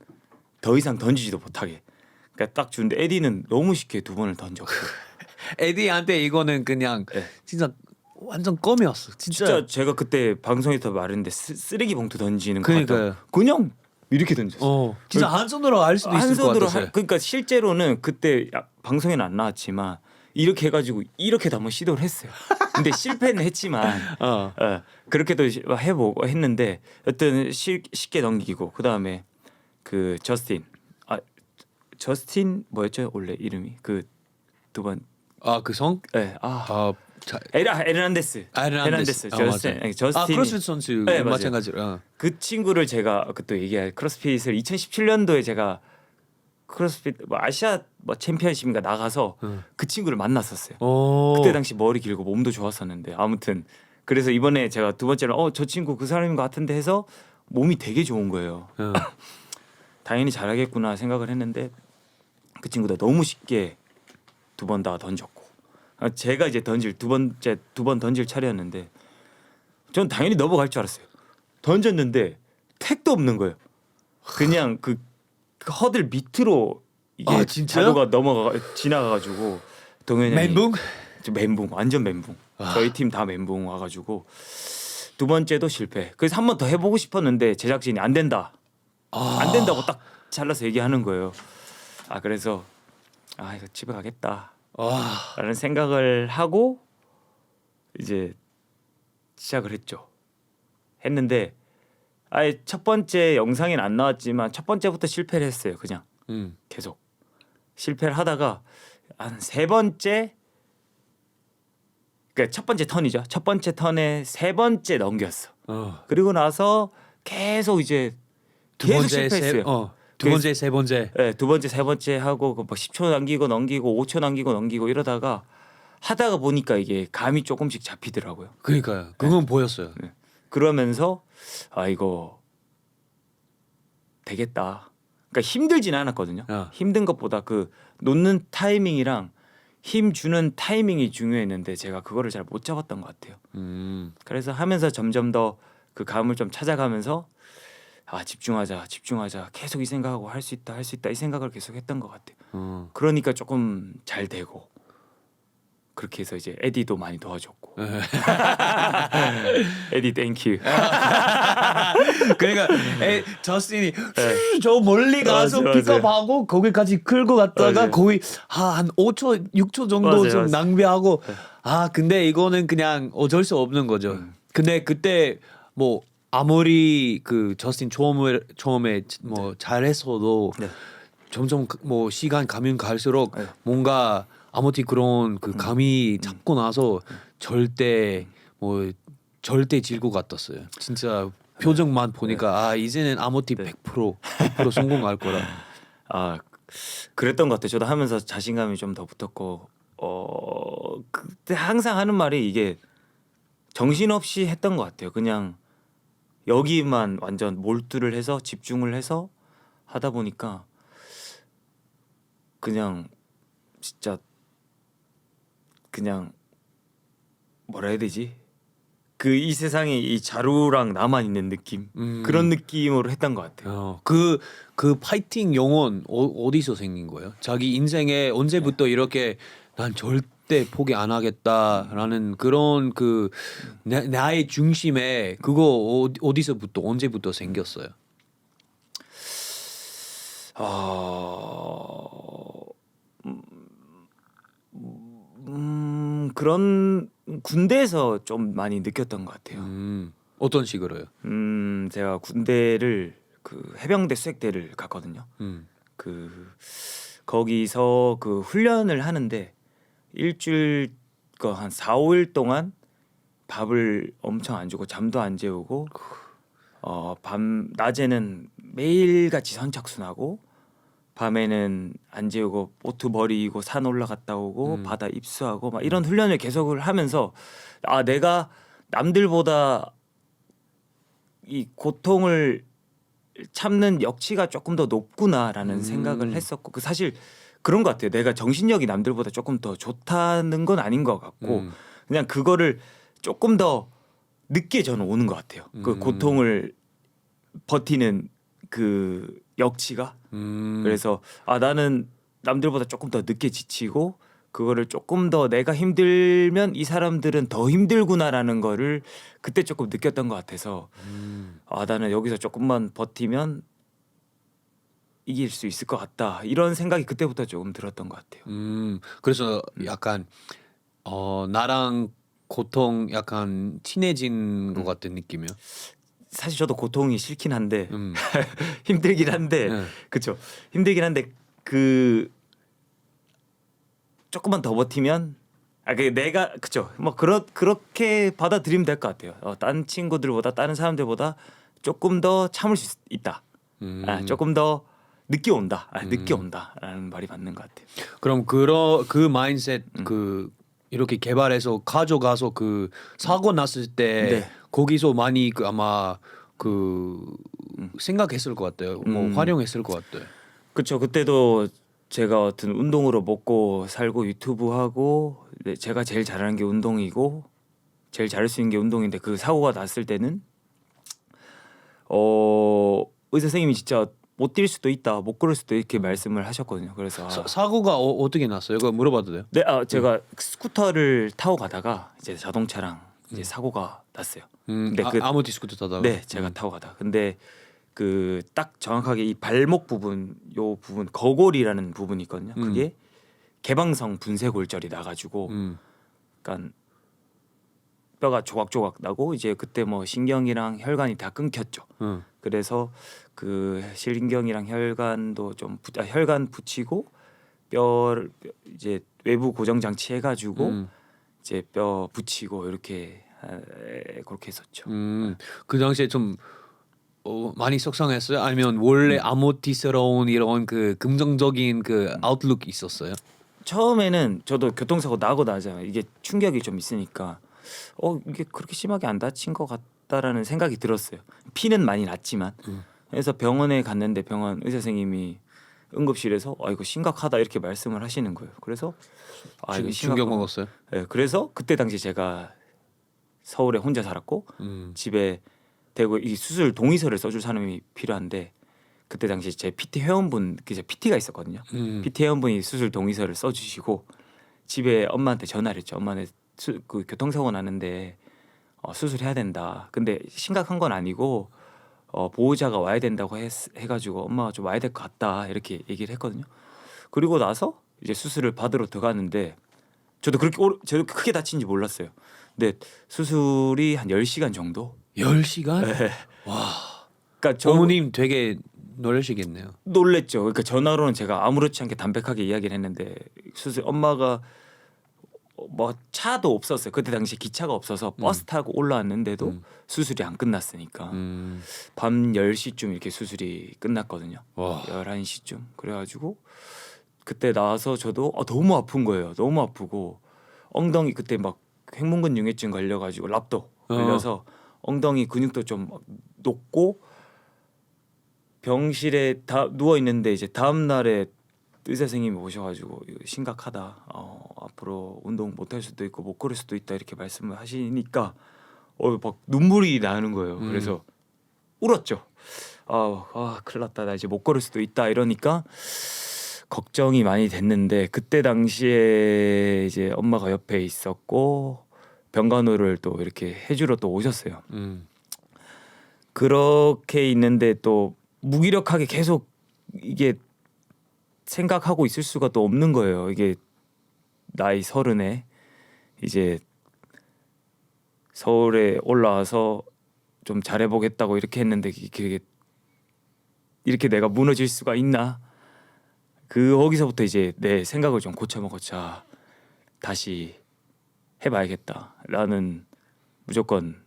더 이상 던지지도 못하게. 그러니까 딱 주는데 에디는 너무 쉽게 2번을 던졌고 에디한테 이거는 그냥 진짜 완전 껌이었어. 진짜 제가 그때 방송에서 말했는데 쓰레기 봉투 던지는 거 그러니까요. 같다. 그냥 이렇게 던졌어. 진짜 한 손으로 할 수도 있을 것 같았어요. 그러니까 실제로는 그때 방송에는 안 나왔지만 이렇게 해가지고 이렇게도 한번 시도를 했어요. 근데 실패는 했지만 그렇게도 해보고 했는데 여튼 쉽게 넘기고 그 다음에 저스틴 뭐였죠 원래 이름이 그 2번 그 성? 네. 에르난데스. 저스틴. 크로스핏 선수 네, 마찬가지로. 그 친구를 제가 또 얘기할 크로스핏을 2017년도에 제가 크로스핏 아시아 챔피언십인가 나가서 그 친구를 만났었어요. 그때 당시 머리 길고 몸도 좋았었는데 아무튼 그래서 이번에 제가 두 번째로 저 친구 그 사람인 것 같은데 해서 몸이 되게 좋은 거예요. 당연히 잘하겠구나 생각을 했는데 그 친구도 너무 쉽게 2번 다 던졌고 제가 이제 두 번 던질 차례였는데 전 당연히 넘어갈 줄 알았어요. 던졌는데 택도 없는 거예요. 그냥 그 허들 밑으로 이게 자루가 지나가가지고 동현이 멘붕 완전 멘붕. 저희 팀 다 멘붕 와가지고 2번째도 실패. 그래서 한 번 더 해보고 싶었는데 제작진이 안 된다. 안 된다고 딱 잘라서 얘기하는 거예요. 그래서 이거 집에 가겠다. 라는 생각을 하고 이제 시작을 했는데 첫 번째 영상에는 안 나왔지만 첫 번째부터 실패를 했어요. 그냥 계속 실패를 하다가 한 3번째 그러니까 첫 번째 턴이죠. 첫 번째 턴에 3번째 넘겼어. 그리고 나서 계속 이제 계속 실패했어요. 두 번째, 세 번째. 네, 두 번째, 세 번째 하고 막 10초 남기고 넘기고 5초 남기고 넘기고 이러다가 하다가 보니까 이게 감이 조금씩 잡히더라고요. 그러니까요. 그건 보였어요. 네. 그러면서 이거 되겠다. 그러니까 힘들진 않았거든요. 힘든 것보다 그 놓는 타이밍이랑 힘 주는 타이밍이 중요했는데 제가 그거를 잘 못 잡았던 것 같아요. 그래서 하면서 점점 더 그 감을 좀 찾아가면서 집중하자 계속 이 생각하고 할 수 있다 이 생각을 계속 했던 것 같아요. 그러니까 조금 잘 되고 그렇게 해서 이제 에디도 많이 도와줬고 에디 땡큐. 그러니까 저스틴이 저 멀리 가서 픽업하고 거기까지 끌고 갔다가 거의 한 5초 6초 정도 좀 낭비하고 근데 이거는 그냥 어쩔 수 없는 거죠. 근데 그때 뭐 아무리 그 저스틴 처음에 뭐 잘했어도 점점 뭐 시간 가면 갈수록 뭔가 아무튼 그런 그 감이 잡고 나서 절대 질 것 같았어요. 진짜 표정만 보니까 이제는 아무튼 100% 성공할 거라. 그랬던 것 같아요. 저도 하면서 자신감이 좀 더 붙었고 그때 항상 하는 말이 이게 정신없이 했던 것 같아요. 그냥 여기만 완전 몰두를 해서 집중을 해서 하다 보니까 그냥 진짜 그냥 뭐라 해야 되지? 그 이 세상에 이 자루랑 나만 있는 느낌 그런 느낌으로 했던 것 같아요. 그 파이팅 영혼 어디서 생긴 거예요? 자기 인생에 언제부터 이렇게 난 절대 포기 안 하겠다라는 그런 그 나의 중심에 그거 어디서부터 언제부터 생겼어요? 그런 군대에서 좀 많이 느꼈던 것 같아요. 어떤 식으로요? 제가 군대를 그 해병대 수색대를 갔거든요. 그 거기서 그 훈련을 하는데 일주일 한 4, 5일 동안 밥을 엄청 안 주고 잠도 안 재우고 밤 낮에는 매일같이 선착순하고 밤에는 안 재우고 보트 버리고 산 올라갔다 오고 바다 입수하고 막 이런 훈련을 계속을 하면서 아 내가 남들보다 이 고통을 참는 역치가 조금 더 높구나라는 생각을 했었고 그 사실 그런 것 같아요. 내가 정신력이 남들보다 조금 더 좋다는 건 아닌 것 같고 그냥 그거를 조금 더 늦게 저는 오는 것 같아요. 그 고통을 버티는 그 역치가 그래서 아 나는 남들보다 조금 더 늦게 지치고 그거를 조금 더 내가 힘들면 이 사람들은 더 힘들구나라는 거를 그때 조금 느꼈던 것 같아서 아 나는 여기서 조금만 버티면 이길 수 있을 것 같다 이런 생각이 그때부터 조금 들었던 것 같아요. 그래서 약간 나랑 고통 약간 친해진 것 같은 느낌이요. 사실 저도 고통이 싫긴 한데 힘들긴 한데 그쵸 힘들긴 한데 그 조금만 더 버티면 그 내가 그쵸 뭐 그렇게 받아들이면 될 것 같아요. 다른 친구들보다 다른 사람들보다 조금 더 참을 수 있다. 조금 더 늦게 온다. 늦게 온다라는 말이 맞는 것 같아요. 그럼 그 마인셋 그 이렇게 개발해서 가져가서 그 사고 났을 때 네. 거기서 많이 그 아마 그 생각했을 것 같아요. 뭐 활용했을 것 같아요. 그렇죠. 그때도 제가 어떤 운동으로 먹고 살고 유튜브 하고 제가 제일 잘하는 게 운동이고 제일 잘할 수 있는 게 운동인데 그 사고가 났을 때는 의사 선생님이 진짜 못 뛸 수도 있다, 못 걸을 수도 이렇게 말씀을 하셨거든요. 그래서 사고가 어떻게 났어요? 그거 물어봐도 돼요? 네, 제가 스쿠터를 타고 가다가 이제 자동차랑 이제 사고가 났어요. 근데 아무 디스코도 타다가. 네, 제가 타고 가다. 근데 그 딱 정확하게 이 발목 부분, 요 부분 거골이라는 부분이 있거든요. 그게 개방성 분쇄골절이 나가지고, 그러니까 뼈가 조각조각 나고 이제 그때 뭐 신경이랑 혈관이 다 끊겼죠. 그래서 그 신경이랑 혈관도 좀 혈관 붙이고 뼈를 이제 외부 고정 장치 해가지고 이제 뼈 붙이고 이렇게 그렇게 했었죠. 그 당시에 좀 많이 속상했어요? 아니면 원래 아모티스러운 이런 그 긍정적인 그 아웃룩 있었어요? 처음에는 저도 교통사고 나고 나잖아요. 이게 충격이 좀 있으니까 이게 그렇게 심하게 안 다친 것 같다라는 생각이 들었어요. 피는 많이 났지만 그래서 병원에 갔는데 병원 의사 선생님이 응급실에서 이거 심각하다 이렇게 말씀을 하시는 거예요. 그래서 이거 충격 먹었어요? 네, 그래서 그때 당시 제가 서울에 혼자 살았고 집에 대구 이 수술 동의서를 써줄 사람이 필요한데 그때 당시 제 PT 회원분 제 PT가 있었거든요. PT 회원분이 수술 동의서를 써주시고 집에 엄마한테 전화를 했죠. 엄마는 그 교통사고 나는데 수술해야 된다. 근데 심각한 건 아니고 보호자가 와야 된다고 해가지고 엄마가 좀 와야 될 것 같다 이렇게 얘기를 했거든요. 그리고 나서 이제 수술을 받으러 들어갔는데 저도 크게 다친지 몰랐어요. 근데 수술이 한 10시간 정도. 10시간? 네. 와. 그러니까 어머님 되게 놀라시겠네요. 놀랬죠. 그러니까 전화로는 제가 아무렇지 않게 담백하게 이야기를 했는데 엄마가 뭐 차도 없었어요. 그때 당시 기차가 없어서 버스 타고 올라왔는데도 수술이 안 끝났으니까 밤 10시쯤 이렇게 수술이 끝났거든요. 와. 11시쯤. 그래가지고 그때 나와서 저도 너무 아픈 거예요. 너무 아프고 엉덩이 그때 막 횡문근 융해증 걸려가지고 랍도 걸려서 엉덩이 근육도 좀 녹고 병실에 다 누워 있는데 이제 다음 날에 의사 선생님이 오셔가지고 이거 심각하다. 앞으로 운동 못 할 수도 있고 못 걸을 수도 있다 이렇게 말씀을 하시니까 막 눈물이 나는 거예요. 그래서 울었죠. 큰일 났다. 나 이제 못 걸을 수도 있다. 이러니까 걱정이 많이 됐는데 그때 당시에 이제 엄마가 옆에 있었고 병간호를 또 이렇게 해주러 또 오셨어요. 그렇게 있는데 또 무기력하게 계속 이게 생각하고 있을 수가 또 없는 거예요. 이게 나이 30에 이제 서울에 올라와서 좀 잘해보겠다고 이렇게 했는데 이렇게 내가 무너질 수가 있나? 거기서부터 이제 내 생각을 좀 고쳐먹었자 다시 해봐야겠다라는 무조건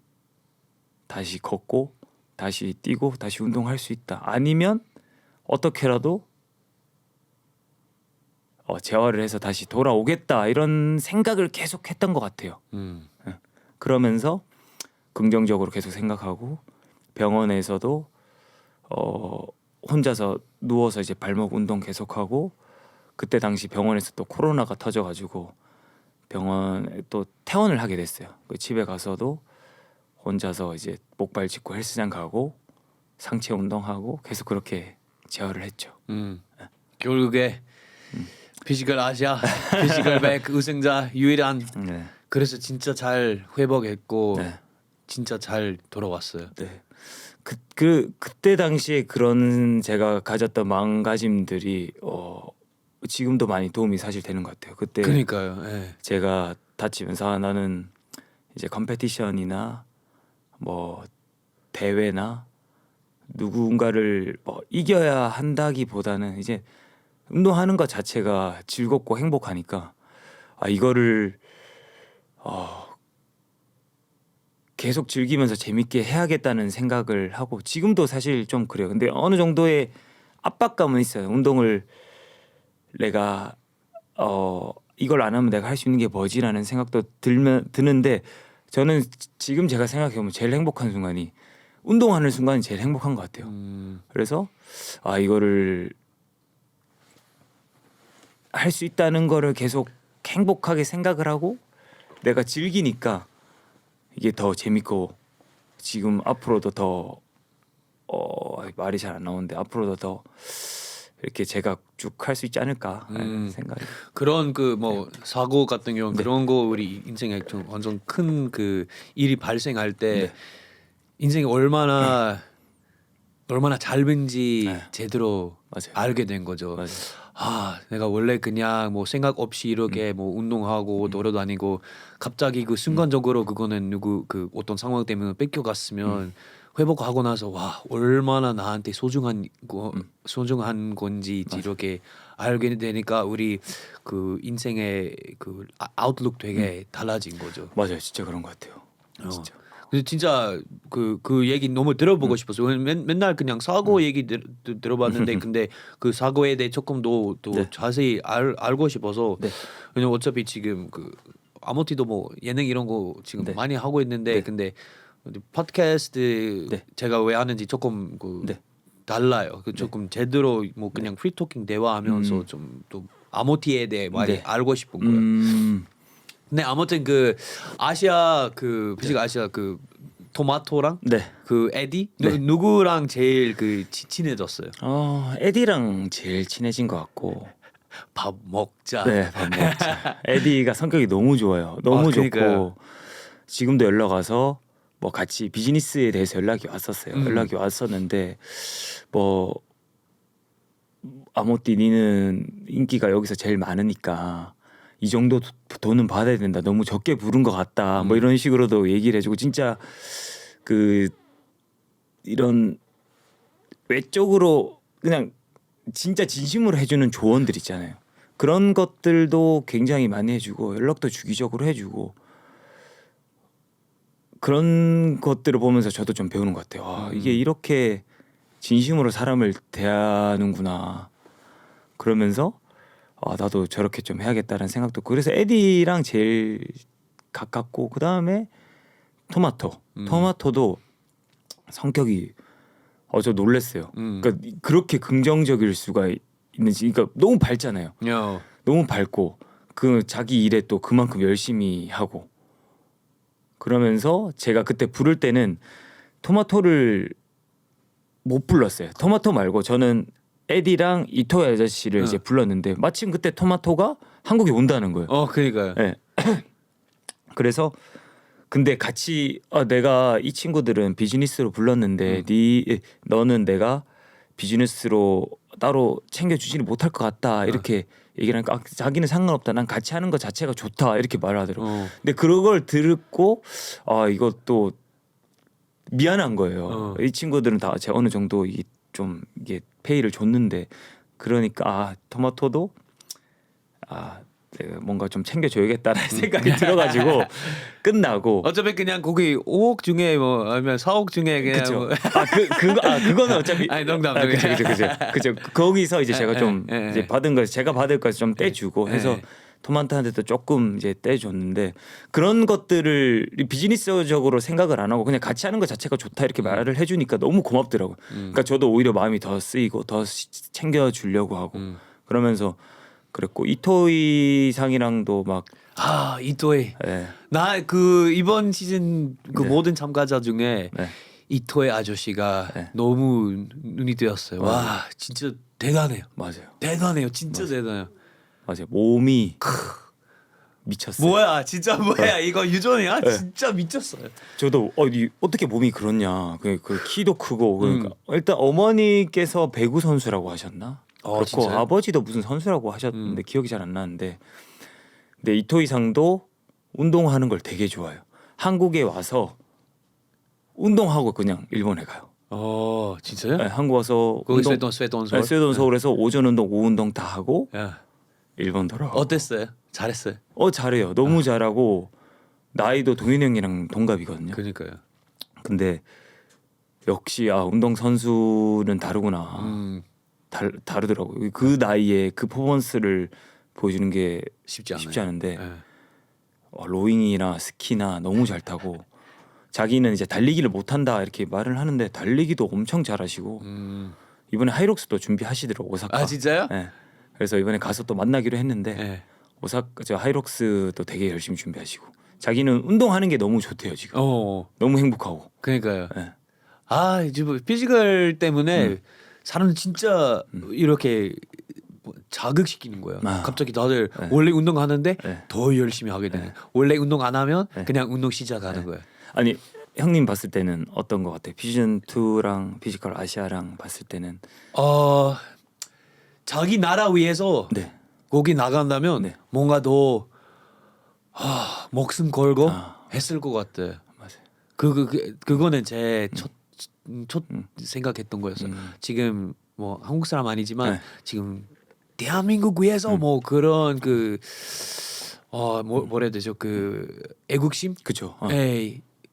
다시 걷고 다시 뛰고 다시 운동할 수 있다. 아니면 어떻게라도 재활을 해서 다시 돌아오겠다 이런 생각을 계속 했던 것 같아요. 그러면서 긍정적으로 계속 생각하고 병원에서도 혼자서 누워서 이제 발목 운동 계속하고 그때 당시 병원에서 또 코로나가 터져가지고 병원에 또 퇴원을 하게 됐어요. 그 집에 가서도 혼자서 이제 목발 짚고 헬스장 가고 상체 운동하고 계속 그렇게 재활을 했죠. 결국에 피지컬 아시아 피지컬 백 우승자 유일한. 네. 그래서 진짜 잘 회복했고 네. 진짜 잘 돌아왔어요. 네. 그때 당시에 그런 제가 가졌던 마음가짐들이 지금도 많이 도움이 사실 되는 것 같아요. 그때 그러니까요. 예. 제가 다치면서 나는 이제 컴페티션이나 뭐 대회나 누군가를 뭐 이겨야 한다기보다는 이제 운동하는 것 자체가 즐겁고 행복하니까 이거를 계속 즐기면서 재밌게 해야겠다는 생각을 하고 지금도 사실 좀 그래요. 근데 어느 정도의 압박감은 있어요. 운동을 내가 이걸 안 하면 내가 할 수 있는 게 뭐지라는 생각도 드는데 저는 지금 제가 생각해보면 제일 행복한 순간이 운동하는 순간이 제일 행복한 것 같아요. 그래서 이거를 할 수 있다는 거를 계속 행복하게 생각을 하고 내가 즐기니까 이게 더 재밌고 지금 앞으로도 더 말이 잘 안 나오는데 앞으로도 더 이렇게 제가 쭉 할 수 있지 않을까 하는 생각이. 그런 그 뭐 사고 같은 경우 네. 그런 거 우리 인생에 좀 완전 큰 그 일이 발생할 때 네. 인생이 얼마나 짧은지 네. 제대로 맞아요. 알게 된 거죠. 맞아요. 내가 원래 그냥 뭐 생각 없이 이렇게 뭐 운동하고 돌아다니고 갑자기 그 순간적으로 그거는 그 어떤 상황 때문에 뺏겨갔으면 회복하고 나서 와 얼마나 나한테 소중한 건지 이렇게 알게 되니까 우리 그 인생의 그 아웃룩 되게 달라진 거죠. 맞아요. 진짜 그런 것 같아요. 진짜. 근데 진짜 그 얘기 너무 들어보고 싶었어요. 맨날 그냥 사고 얘기 들어봤는데 근데 그 사고에 대해 조금 더 네. 자세히 알고 싶어서. 네. 왜냐면 어차피 지금 그 아모티도 뭐 예능 이런 거 지금 네. 많이 하고 있는데 네. 근데 팟캐스트 네. 제가 왜 하는지 조금 그 네. 달라요. 그 조금 제대로 뭐 그냥 프리토킹 대화하면서 좀 또 아모티에 대해 많이 네. 알고 싶은 거예요. 근데 아무튼 그 아시아 그 피식 아시아 그 토마토랑 네. 그 에디 네. 누구랑 제일 그 친해졌어요? 에디랑 제일 친해진 것 같고. 밥 먹자. 네, 밥 먹자. 에디가 성격이 너무 좋아요. 너무 그러니까요. 좋고 지금도 연락 와서 뭐 같이 비즈니스에 대해서 연락이 왔었어요. 연락이 왔었는데 뭐 아모띠 니는 인기가 여기서 제일 많으니까 이 정도 돈은 받아야 된다. 너무 적게 부른 것 같다. 뭐 이런 식으로도 얘기를 해주고 진짜 그 이런 외적으로 그냥 진짜 진심으로 해주는 조언들 있잖아요. 그런 것들도 굉장히 많이 해주고 연락도 주기적으로 해주고 그런 것들을 보면서 저도 좀 배우는 것 같아요. 이게 이렇게 진심으로 사람을 대하는구나. 그러면서 나도 저렇게 좀 해야겠다는 생각도. 그래서 에디랑 제일 가깝고 그 다음에 토마토도 성격이 저 놀랐어요. 그러니까 그렇게 긍정적일 수가 있는지. 그러니까 너무 밝잖아요. 너무 밝고 그 자기 일에 또 그만큼 열심히 하고 그러면서 제가 그때 부를 때는 토마토를 못 불렀어요. 토마토 말고 저는 에디랑 이토이 아저씨를 이제 불렀는데 마침 그때 토마토가 한국에 온다는 거예요. 그러니까요. 네. 그래서 근데 같이 내가 이 친구들은 비즈니스로 불렀는데 너는 내가 비즈니스로 따로 챙겨주지는 못할 것 같다 이렇게 얘기를 하니까 자기는 상관없다. 난 같이 하는 것 자체가 좋다 이렇게 말을 하더라고요. 근데 그걸 듣고 이것도 미안한 거예요. 이 친구들은 다 제가 어느 정도 좀 이게 페이를 줬는데 그러니까 토마토도 내가 뭔가 좀 챙겨줘야겠다라는 생각이 들어가지고 끝나고 어차피 그냥 거기 5억 중에 뭐 아니면 4억 중에 그냥 그쵸. 뭐. 그거는 어차피 아니 농담. 그죠. 거기서 이제 제가 좀 이제 받은 거 제가 받을 거 좀 떼주고 해서 토마토한테도 조금 이제 떼줬는데 그런 것들을 비즈니스적으로 생각을 안 하고 그냥 같이 하는 것 자체가 좋다 이렇게 말을 해주니까 너무 고맙더라고요. 그러니까 저도 오히려 마음이 더 쓰이고 더 챙겨주려고 하고 그러면서 그랬고 이토이 상이랑도 막 이토이. 네. 나 그 이번 시즌 그 네. 모든 참가자 중에 네. 이토이 아저씨가 네. 너무 눈이 띄었어요. 와 진짜 대단해요. 맞아요. 대단해요. 진짜 대단해요. 맞아요. 몸이 미쳤어요. 뭐야 진짜 뭐야 이거 유전이야? 진짜 미쳤어요. 저도 어떻게 몸이 그렇냐. 그 키도 크고 그러니까 일단 어머니께서 배구 선수라고 하셨나? 그렇고 진짜요? 아버지도 무슨 선수라고 하셨는데 기억이 잘 안 나는데 근데 이토이 상도 운동하는 걸 되게 좋아해요. 한국에 와서 운동하고 그냥 일본에 가요. 진짜요? 네, 한국 와서 거기 운동 스웨돈 서울. 스웨돈 서울에서 오전 운동, 오후 운동 다 하고 야. 일본 돌아와. 어땠어요? 잘했어요. 잘해요. 너무 잘하고 나이도 동현이 형이랑 동갑이거든요. 그러니까요. 근데 역시 운동 선수는 다르구나. 다르더라고요. 그 나이에 그 퍼포먼스를 보여주는 게 쉽지 않은데 네. 로잉이나 스키나 너무 잘 타고 자기는 이제 달리기를 못한다 이렇게 말을 하는데 달리기도 엄청 잘하시고 이번에 하이록스도 준비하시더라고 오사카. 진짜요? 네. 그래서 이번에 가서 또 만나기로 했는데 네. 오사카 저 하이록스도 되게 열심히 준비하시고 자기는 운동하는 게 너무 좋대요 지금. 너무 행복하고. 그러니까요. 네. 지금 피지컬 때문에 사람 진짜 이렇게 자극시키는 거예요. 갑자기 다들 원래 운동하는데 더 열심히 하게 되는. 원래 운동 안 하면 그냥 운동 시작하는 거예요. 아니 형님 봤을 때는 어떤 것 같아요? 시즌 2랑 피지컬 아시아랑 봤을 때는 자기 나라 위해서 거기 나간다면 뭔가 더 목숨 걸고 했을 것 같아요. 맞아요. 그거는 제 첫 생각했던 거였어요. 지금 뭐 한국 사람 아니지만 지금 대한민국 위해서 뭐 그런 뭐라 해야 되죠? 그 애국심? 그죠.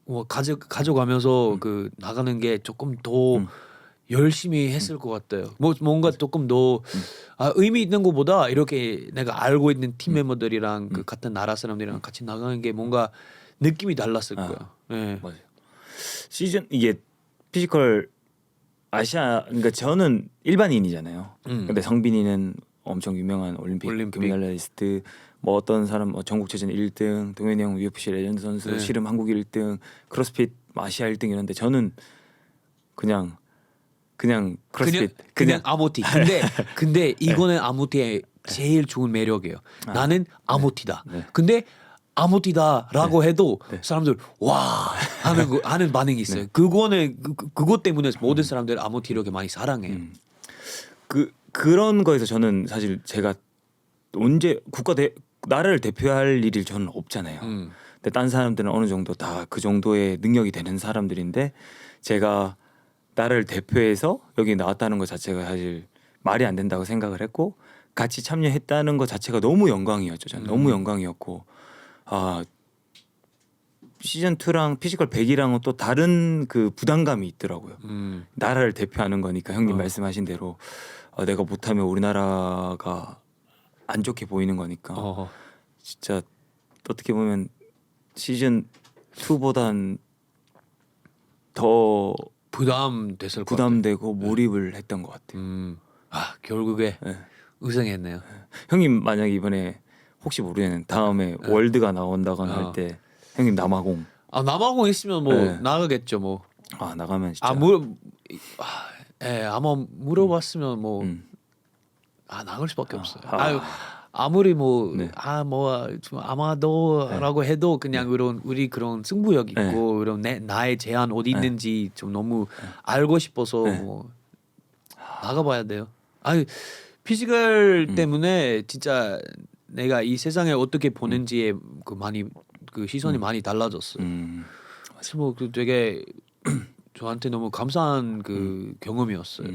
뭐 가져가면서 그 나가는 게 조금 더 열심히 했을 것 같아요. 뭔가 조금 더 의미 있는 것보다 이렇게 내가 알고 있는 팀 멤버들이랑 그 같은 나라 사람들이랑 같이 나가는 게 뭔가 느낌이 달랐을 거예요. 맞아요. 시즌 이게 피지컬 아시아 그러니까 저는 일반인이잖아요. 근데 성빈이는 엄청 유명한 올림픽 금메달리스트 뭐 어떤 사람 전국체전 1등 동현이 형 UFC 레전드 선수 씨름 한국 1등 크로스핏 아시아 1등 이런데 저는 그냥 크로스핏 그냥 아모티. 근데 이거는 아모티의 제일 좋은 매력이에요. 나는 아모티다. 근데 아모티다라고 해도 사람들 와 하는 반응이 있어요. 그것 때문에 모든 사람들 아모티 이렇게 많이 사랑해요. 그런 거에서 저는 사실 제가 언제 나라를 대표할 일이 저는 없잖아요. 근데 딴 사람들은 어느 정도 다 그 정도의 능력이 되는 사람들인데 제가 나라를 대표해서 여기 나왔다는 것 자체가 사실 말이 안 된다고 생각을 했고 같이 참여했다는 것 자체가 너무 영광이었죠. 저는 너무 영광이었고 시즌 2랑 피지컬 100이랑은 또 다른 그 부담감이 있더라고요. 나라를 대표하는 거니까 형님 말씀하신 대로 내가 못하면 우리나라가 안 좋게 보이는 거니까 진짜 어떻게 보면 시즌 2보단 더 부담되고 몰입을 했던 것 같아요. 결국에 우승했네요. 형님 만약에 이번에 혹시 모르는 다음에 월드가 나온다거나 할 때 형님 남아공 아 남아공 있으면 뭐 네. 나가겠죠 뭐. 아 나가면 진짜. 아마 물어봤으면 뭐 나갈 수밖에 없어요. 아무리 뭐 네. 좀 아마도라고 해도 그냥 우리 그런 승부욕 있고 네. 그런 나의 제한 어디 있는지 좀 너무 알고 싶어서 네. 뭐 나가봐야 돼요. 피지컬 때문에 진짜 내가 이 세상을 어떻게 보는지에 그 시선이 많이 달라졌어요. 그래서 뭐그 되게 저한테 너무 감사한 그 경험이었어요.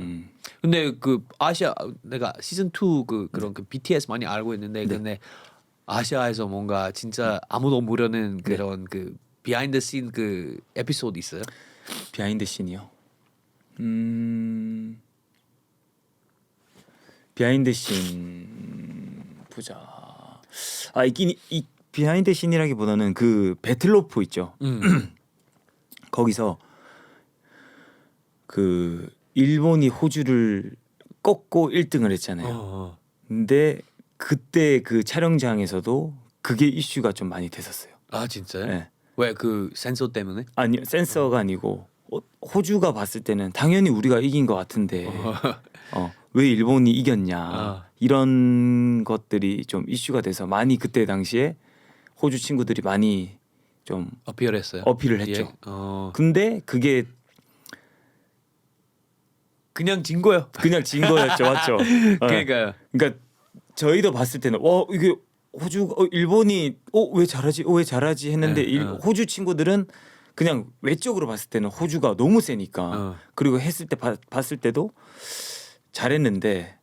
근데 그 아시아 내가 시즌 2 그런 그 BTS 많이 알고 있는데 근데 아시아에서 뭔가 진짜 아무도 모르는 그런 그 비하인드 씬 그 에피소드 있어요? 비하인드 씬이요. 비하인드 씬 보자. 있긴 이 비하인드 씬이라기보다는 그 배틀로프 있죠. 거기서 그 일본이 호주를 꺾고 1등을 했잖아요. 근데 그때 그 촬영장에서도 그게 이슈가 좀 많이 됐었어요. 아 진짜요? 네. 왜 그 센서 때문에? 아니 센서가 아니고 호주가 봤을 때는 당연히 우리가 이긴 것 같은데 왜 일본이 이겼냐 이런 것들이 좀 이슈가 돼서 많이 그때 당시에 호주 친구들이 많이 좀 어필을 했죠. 근데 그게 그냥 진 거요. 그냥 진 거였죠, 맞죠? 그러니까요. 그러니까 저희도 봤을 때는 이게 호주 일본이 왜 잘하지 했는데 호주 친구들은 그냥 외적으로 봤을 때는 호주가 너무 세니까 그리고 했을 때 봤을 때도 잘했는데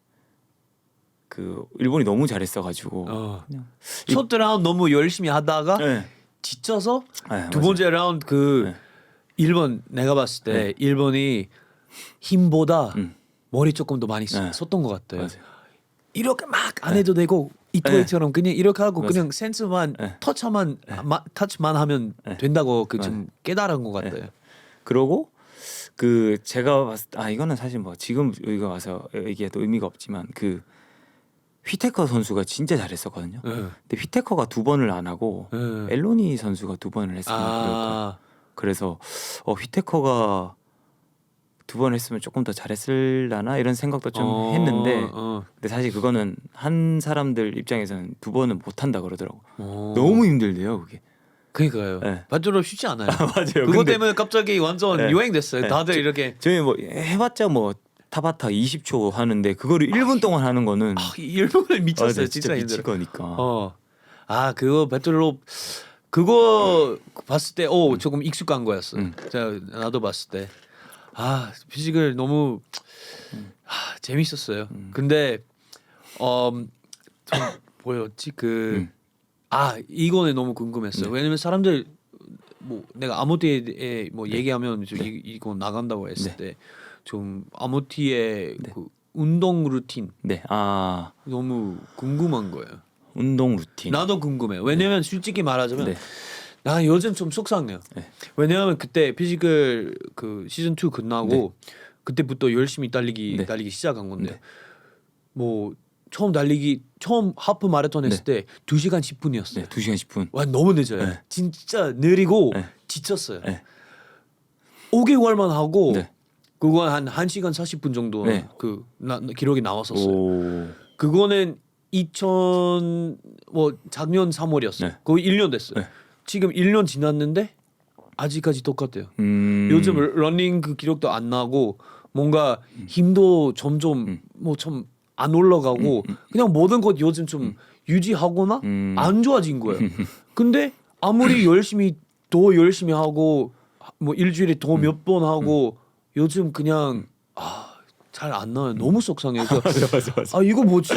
그 일본이 너무 잘했어가지고 첫 라운드 너무 열심히 하다가 지쳐서 두 번째 라운드 일본 내가 봤을 때 일본이 힘보다 머리 조금 더 많이 썼던 것 같아요. 맞아요. 이렇게 막 안 해도 되고 이토이처럼 그냥 이렇게 하고 그냥 센스만 터치만 하면 된다고 좀 깨달은 것 같아요. 그러고 그 제가 봤을 때 이거는 사실 뭐 지금 여기가 와서 얘기해도 의미가 없지만 그 휘테커 선수가 진짜 잘했었거든요. 근데 휘테커가 2번을 안 하고 엘로니 선수가 2번을 했습니다. 그래서 휘테커가 2번 했으면 조금 더 잘했을라나 이런 생각도 좀 했는데 근데 사실 그거는 한 사람들 입장에서는 2번은 못 한다 그러더라고. 너무 힘들대요 그게. 그러니까요. 반대로 쉽지 않아요. 맞아요. 그것 때문에 갑자기 완전 유행됐어요. 다들 이렇게 저희 뭐 해봤자 뭐 타바타 20초 하는데 그거를 1분 동안 하는 거는 1분을 미쳤어요. 진짜 미칠 힘들어. 거니까. 그거 배틀로 그거 봤을 때 조금 익숙한 거였어. 나도 봤을 때 피지컬 너무 재밌었어요. 근데 좀 뭐였지 이거는 너무 궁금했어요. 왜냐면 사람들 뭐 내가 아모티에 뭐 얘기하면 이거 나간다고 했을 때 좀 아모티의 그 운동 루틴 너무 궁금한 거예요. 운동 루틴. 나도 궁금해. 왜냐면 솔직히 말하자면 나 요즘 좀 속상해요. 왜냐하면 그때 피지컬 그 시즌 2 끝나고 그때부터 열심히 달리기 시작한 건데 뭐 처음 하프 마라톤 했을 때 2시간 10분이었어요. 2시간 10분. 와 너무 늦어요. 진짜 느리고 지쳤어요. 5개월만 하고 그거 한 1시간 40분 정도 기록이 나왔었어요. 그거는 작년 3월이었어요. 거의 1년 됐어요. 지금 1년 지났는데 아직까지 똑같아요. 요즘 러닝 그 기록도 안 나고 뭔가 힘도 점점 뭐 좀 안 올라가고 그냥 모든 것 요즘 좀 유지하거나 안 좋아진 거예요. 근데 아무리 더 열심히 하고 뭐 일주일에 더 몇 번 하고 요즘 그냥 잘 안 나와요. 너무 속상해요. 맞아. 이거 뭐지?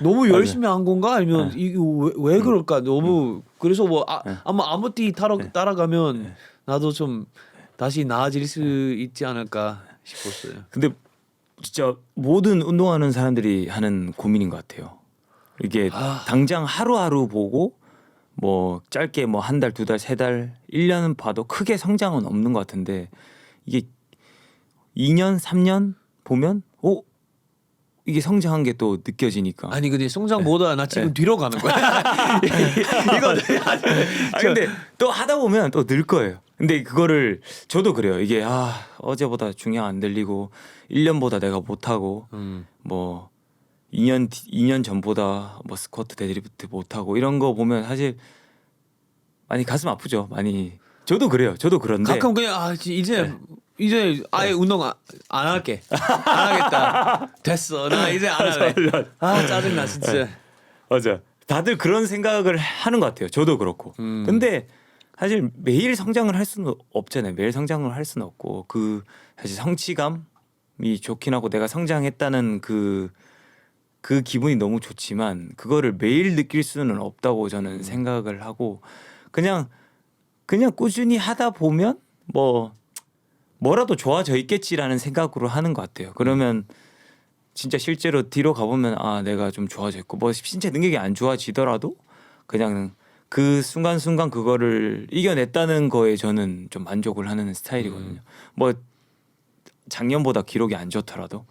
너무 열심히 한 건가? 아니면 이거 왜 그럴까? 너무 그래서 뭐 아마 아무띠 따라가면 나도 좀 다시 나아질 수 있지 않을까 싶었어요. 근데 진짜 모든 운동하는 사람들이 하는 고민인 것 같아요. 이게 당장 하루하루 보고 뭐 짧게 뭐 한 달, 2달, 3달, 1년 봐도 크게 성장은 없는 것 같은데 이게 2년, 3년 보면 이게 성장한 게 또 느껴지니까. 아니 근데 성장보다 나 지금 뒤로 가는 거야. 이거 근데 또 하다 보면 또 늘 거예요. 근데 그거를 저도 그래요. 이게 어제보다 중량 안 들리고 1년보다 내가 못하고 뭐 2년 전보다 뭐 스쿼트 데드리프트 못하고 이런 거 보면 사실 많이 가슴 아프죠. 많이. 저도 그래요. 저도 그런데 가끔 그냥 이제 아예 운동 안 할게. 안 하겠다. 됐어. 나 이제 안 할래. 짜증나 진짜. 맞아. 다들 그런 생각을 하는 것 같아요. 저도 그렇고. 근데 사실 매일 성장을 할 수는 없잖아요. 매일 성장을 할 수는 없고 그 사실 성취감이 좋긴 하고 내가 성장했다는 그 기분이 너무 좋지만 그거를 매일 느낄 수는 없다고 저는 생각을 하고 그냥 꾸준히 하다 보면 뭐라도 좋아져 있겠지라는 생각으로 하는 것 같아요. 그러면 진짜 실제로 뒤로 가보면 내가 좀 좋아져 있고 뭐 신체 능력이 안 좋아지더라도 그냥 그 순간순간 그거를 이겨냈다는 거에 저는 좀 만족을 하는 스타일이거든요. 뭐 작년보다 기록이 안 좋더라도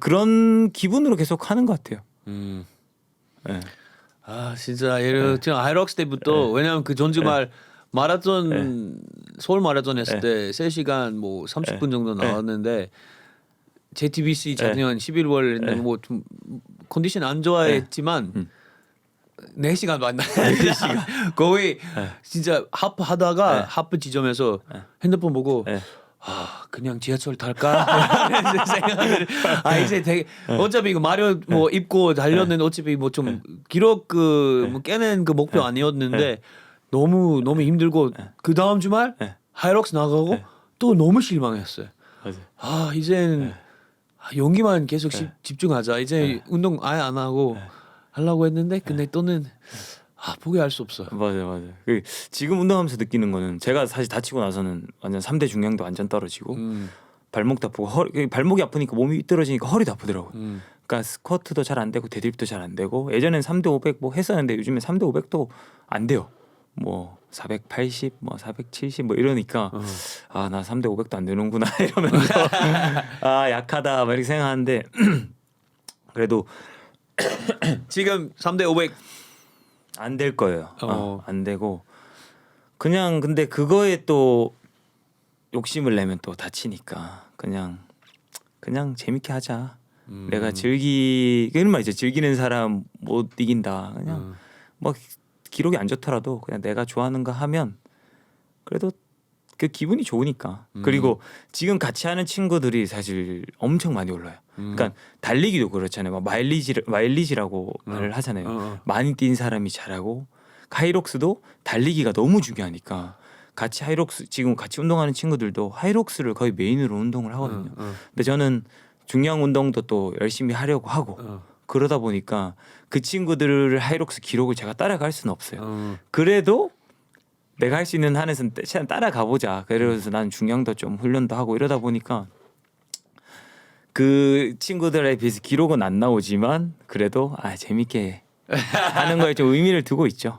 그런 기분으로 계속 하는 것 같아요. 네. 진짜 지금 하이록스 때부터 왜냐면 그 전주말 마라톤 서울 마라톤 했을 때 3시간 뭐 30분 정도 나왔는데 JTBC 작년 11월 했는데 뭐 좀 컨디션 안 좋아했지만 4시간 만나. 4시간. 거의 진짜 하프 하다가 하프 지점에서 핸드폰 보고 그냥 지하철 탈까? 생각을 이제 되게 어차피 이거 마련 뭐 입고 달렸는데 어차피 뭐 좀 기록 뭐 깨는 그 목표 아니었는데 너무 힘들고 그 다음 주말 하이록스 나가고 또 너무 실망했어요. 맞아. 이제는 용기만 계속 집중하자. 이제 운동 아예 안 하고 하려고 했는데 근데 또는 포기할 수 없어요. 맞아. 지금 운동하면서 느끼는 거는 제가 사실 다치고 나서는 완전 3대 중량도 완전 떨어지고 발목도 아프고 발목이 아프니까 몸이 떨어지니까 허리도 아프더라고요. 그러니까 스쿼트도 잘 안 되고 데드리프트도 잘 안 되고 예전엔 3대 500 뭐 했었는데 요즘에 3대 500도 안 돼요. 뭐 480, 뭐 470 뭐 이러니까 나 3대 500도 안 되는구나 이러면서 약하다 막 이렇게 생각하는데 그래도 지금 3대 500 안 될 거예요. 안 되고 그냥 근데 그거에 또 욕심을 내면 또 다치니까 그냥 재밌게 하자. 내가 그런 말 이제 즐기는 사람 못 이긴다. 그냥 뭐 기록이 안 좋더라도 그냥 내가 좋아하는 거 하면 그래도 그 기분이 좋으니까. 그리고 지금 같이 하는 친구들이 사실 엄청 많이 올라요. 그러니까 달리기도 그렇잖아요. 막 마일리지라고 말을 하잖아요. 많이 뛴 사람이 잘하고 하이록스도 달리기가 너무 중요하니까 같이 지금 같이 운동하는 친구들도 하이록스를 거의 메인으로 운동을 하거든요. 근데 저는 중량 운동도 또 열심히 하려고 하고 그러다 보니까 그 친구들을 하이록스 기록을 제가 따라갈 수는 없어요. 그래도 내가 할 수 있는 한에서는 최대한 따라가 보자. 그래서 난 중량도 좀 훈련도 하고 이러다 보니까 그 친구들에 비해서 기록은 안 나오지만 그래도 재밌게 하는 거에 좀 의미를 두고 있죠.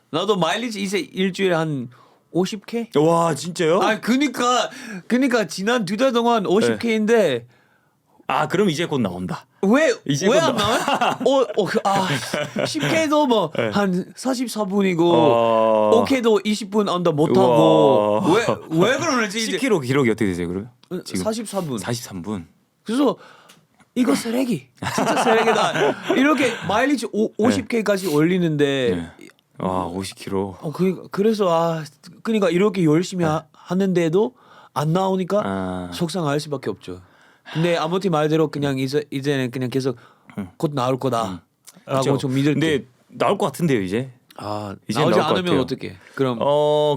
나도 마일리지 이제 일주일에 한 50K? 와 진짜요? 그니까 지난 2달 동안 50K인데 그럼 이제 곧 나온다. 왜 안 나와요? 10K도 뭐 한 44분이고 5K도 20분 언더 못 하고 왜 그러는지 이제 10km 기록이 어떻게 되세요, 그러면? 지금 44분. 43분. 그래서 이거 쓰레기. 진짜 쓰레기다. 이렇게 마일리지 50K까지 올리는데 와 50km. 그래서 그러니까 이렇게 열심히 하는데도 안 나오니까 속상할 수밖에 없죠. 근데 아무튼 말대로 그냥 이제는 그냥 계속 곧 나올 거다라고 좀 믿을게. 근데 나올 것 같은데요 이제. 이제 나오지 않으면 어떡해? 그럼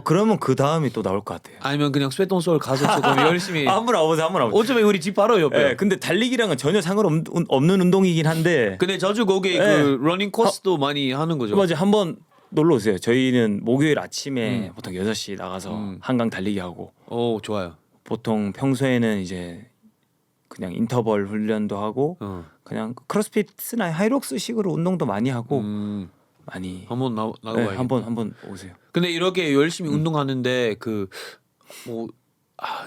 그러면 그 다음이 또 나올 것 같아요. 아니면 그냥 스웨톤솔 가서 조금 열심히 한번 와보세요. 어차피 우리 집 바로 옆에. 네, 근데 달리기랑은 전혀 상관없는 운동이긴 한데. 근데 자주 거기 그 러닝 코스도 많이 하는 거죠. 맞아요. 한번 놀러 오세요. 저희는 목요일 아침에 보통 6시 나가서 한강 달리기 하고. 좋아요. 보통 평소에는 이제 그냥 인터벌 훈련도 하고 그냥 크로스핏이나 하이록스식으로 운동도 많이 하고 많이 한번 나가봐요. 한번 오세요. 근데 이렇게 열심히 운동하는데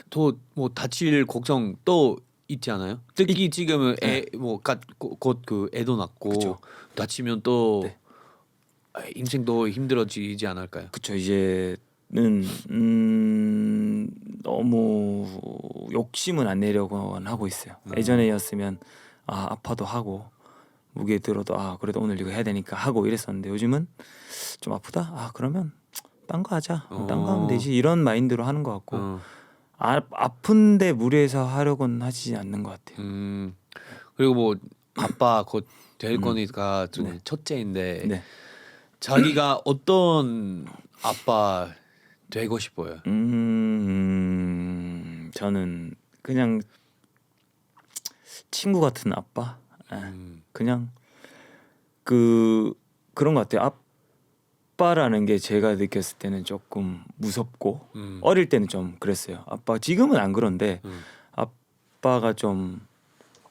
또 뭐 다칠 걱정 또 있지 않아요? 특히 지금은 곧 그 애도 낳고 그쵸. 다치면 또 네. 인생도 힘들어지지 않을까요? 그쵸. 이제는 너무 욕심은 안 내려고는 하고 있어요. 예전에였으면 아파도 하고 무게 들어도 그래도 오늘 이거 해야 되니까 하고 이랬었는데 요즘은 좀 아프다? 그러면 딴 거 하자. 딴 거 하면 되지. 이런 마인드로 하는 것 같고 아픈데 무리해서 하려고는 하지 않는 것 같아요. 그리고 뭐 아빠 곧 될 거니까 좀 네. 첫째인데 네. 자기가 어떤 아빠 되고 싶어요? 저는 그냥 친구 같은 아빠. 그냥 그런 것 같아요. 아빠라는 게 제가 느꼈을 때는 조금 무섭고 어릴 때는 좀 그랬어요. 아빠 지금은 안 그런데 아빠가 좀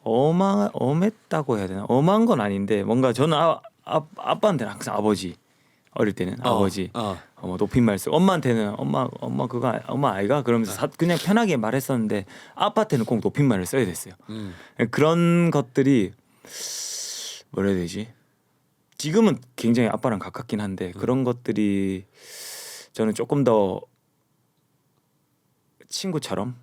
엄했다고 해야 되나? 엄한 건 아닌데 뭔가 저는 아빠한테는 항상 아버지. 어릴 때는 아버지 높임말 쓰고 엄마한테는 엄마 그거 엄마 아이가 그러면서 그냥 편하게 말했었는데 아빠한테는 꼭 높임말을 써야 됐어요. 그런 것들이 뭐라 해야 되지? 지금은 굉장히 아빠랑 가깝긴 한데 그런 것들이 저는 조금 더 친구처럼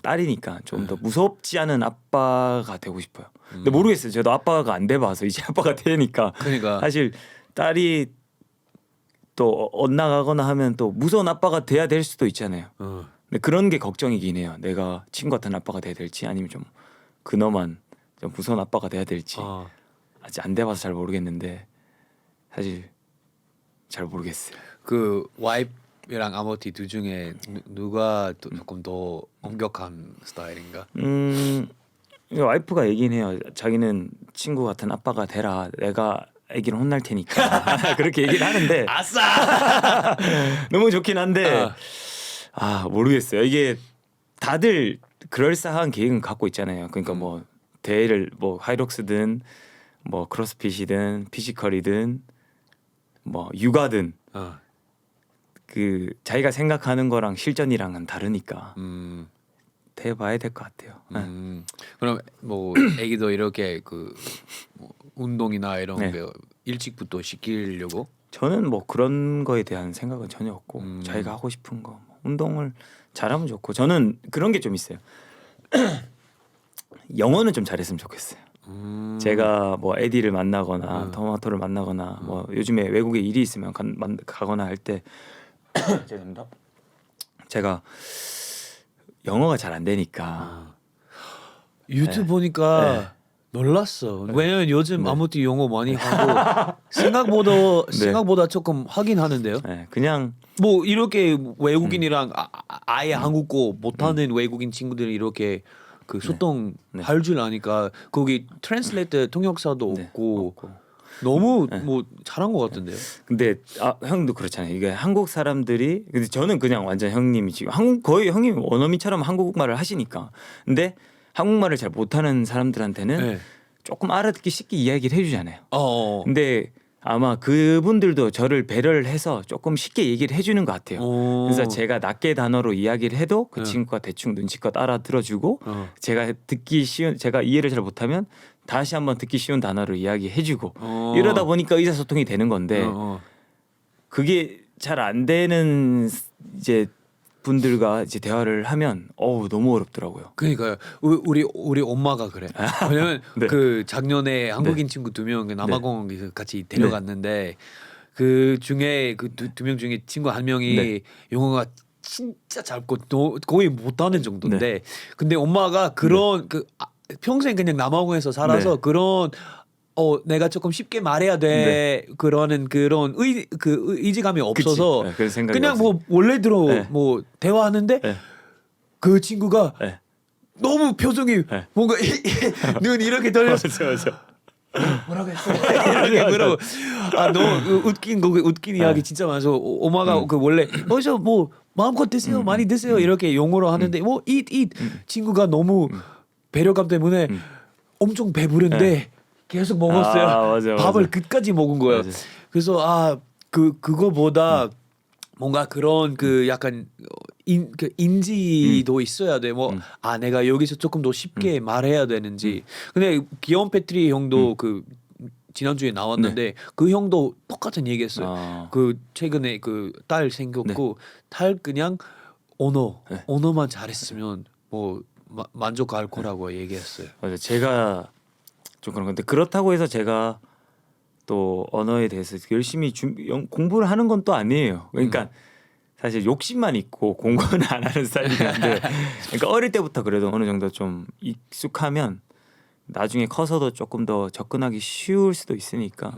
딸이니까 좀 더 무섭지 않은 아빠가 되고 싶어요. 근데 모르겠어요. 저도 아빠가 안 돼봐서 이제 아빠가 되니까 그러니까 사실 딸이 또 엇나가거나 하면 또 무서운 아빠가 돼야 될 수도 있잖아요. 근데 그런 게 걱정이긴 해요. 내가 친구 같은 아빠가 돼야 될지 아니면 좀 근엄한 좀 무서운 아빠가 돼야 될지 아직 안 돼봐서 잘 모르겠는데 사실 잘 모르겠어요. 그 와이프랑 아버지 둘 중에 누가 조금 더 엄격한 스타일인가? 와이프가 얘기는 해요. 자기는 친구 같은 아빠가 되라. 내가 애기를 혼날 테니까 그렇게 얘기를 하는데 아싸! 너무 좋긴 한데 모르겠어요. 이게 다들 그럴싸한 계획은 갖고 있잖아요. 그러니까 뭐 대회를 뭐 하이록스든 뭐 크로스핏이든 피지컬이든 뭐 육아든 그 자기가 생각하는 거랑 실전이랑은 다르니까 대봐야 될 것 같아요. 그럼 뭐 애기도 이렇게 뭐 운동이나 이런 네. 게 일찍부터 시키려고? 저는 뭐 그런 거에 대한 생각은 전혀 없고 자기가 하고 싶은 거 운동을 잘하면 좋고 저는 그런 게 좀 있어요. 영어는 좀 잘했으면 좋겠어요. 제가 뭐 에디를 만나거나 토마토를 만나거나 뭐 요즘에 외국에 일이 있으면 가거나 할 때 죄송합니다. 제가 영어가 잘 안 되니까 유튜브 보니까 놀랐어. 왜냐면 요즘 아무튼 영어 많이 하고 생각보다 조금 하긴 하는데요. 그냥 뭐 이렇게 외국인이랑 아예 한국어 못하는 외국인 친구들이 이렇게 그 소통 할 줄 아니까 거기 트랜슬레이터 통역사도 없고 너무 뭐 잘한 것 같은데요. 근데 형도 그렇잖아요. 이게 한국 사람들이 근데 저는 그냥 완전 형님이 지금 거의 형님이 원어민처럼 한국말을 하시니까 근데 한국말을 잘 못하는 사람들한테는 조금 알아듣기 쉽게 이야기를 해주잖아요. 근데 아마 그분들도 저를 배려를 해서 조금 쉽게 얘기를 해주는 것 같아요. 그래서 제가 낱개 단어로 이야기를 해도 그 친구가 대충 눈치껏 알아들어주고 제가 제가 이해를 잘 못하면 다시 한번 듣기 쉬운 단어로 이야기해주고 이러다 보니까 의사소통이 되는 건데 그게 잘 안 되는 이제 분들과 이제 대화를 하면 너무 어렵더라고요. 그러니까요. 우리 엄마가 그래. 왜냐면 그 작년에 한국인 친구 2명 남아공에서 같이 데려갔는데 그 중에 그 두 명 중에 친구 한 명이 영어가 진짜 짧고 거의 못하는 정도인데 근데 엄마가 그런 평생 그냥 남아공에서 살아서 그런 내가 조금 쉽게 말해야 돼 그런 의지감이 없어서 그냥 뭐 원래대로 뭐 대화하는데 그 친구가 너무 표정이 뭔가 눈 이렇게 돌려서 뭐라고 했어? 이렇게 뭐라고 너무 웃긴 이야기 진짜 많아서 엄마가 그 원래 어디서 뭐 마음껏 드세요 많이 드세요 이렇게 용어로 하는데 뭐 eat 친구가 너무 배려감 때문에 엄청 배부른데 계속 먹었어요. 밥을 끝까지 먹은 거예요. 그래서 그거보다 뭔가 그런 그 약간 그 인지도 있어야 돼. 뭐 내가 여기서 조금 더 쉽게 말해야 되는지. 근데 기욤 패트리 형도 그 지난주에 나왔는데 그 형도 똑같은 얘기했어요. 그 최근에 그 딸 생겼고 딸 그냥 언어만 잘했으면 뭐 만족할 거라고 얘기했어요. 맞아요. 제가 좀 그런 건데 그렇다고 해서 제가 또 언어에 대해서 열심히 공부를 하는 건 또 아니에요. 그러니까 사실 욕심만 있고 공부는 안 하는 스타일인데 그러니까 어릴 때부터 그래도 어느 정도 좀 익숙하면 나중에 커서도 조금 더 접근하기 쉬울 수도 있으니까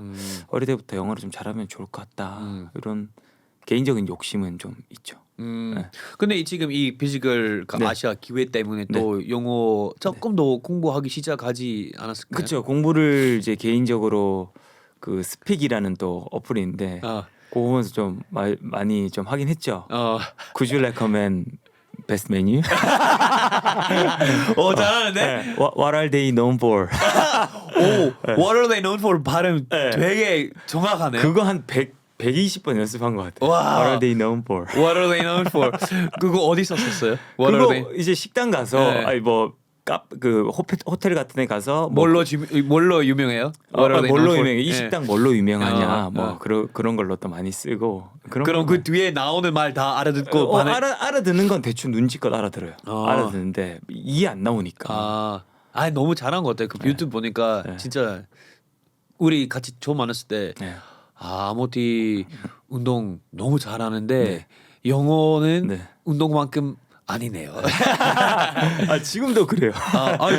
어릴 때부터 영어를 좀 잘하면 좋을 것 같다. 이런 개인적인 욕심은 좀 있죠. 근데 지금 이 피지컬 아시아 기회 때문에 또 영어 조금 더 공부하기 시작하지 않았을까요? 그렇죠. 공부를 이제 개인적으로 그 스픽이라는 또 어플인데 그거 보면서 좀 많이 좀 하긴 했죠. Could you recommend best menu? 잘하는데? What are they known for? What are they known for? 발음 되게 정확하네요. 그거 한 120번 연습한 것 같아요. 와. What are they known for? What are they known for? 그거 어디서 썼어요? 그거 이제 식당 가서 아니 그 호텔 같은 데 가서 뭘로 유명해요? 뭘로 유명해? 이 식당 뭘로 유명하냐? 그런 걸로 또 많이 쓰고 그럼 그 뒤에 나오는 말 다 알아듣고 알아듣는 건 대충 눈치껏 알아들어요. 알아듣는데 이해 안 나오니까. 너무 잘한 것 같아요. 그 유튜브 보니까 진짜 우리 같이 처음 만났을 때 아모티 운동 너무 잘하는데 영어는 운동만큼 아니네요. 지금도 그래요.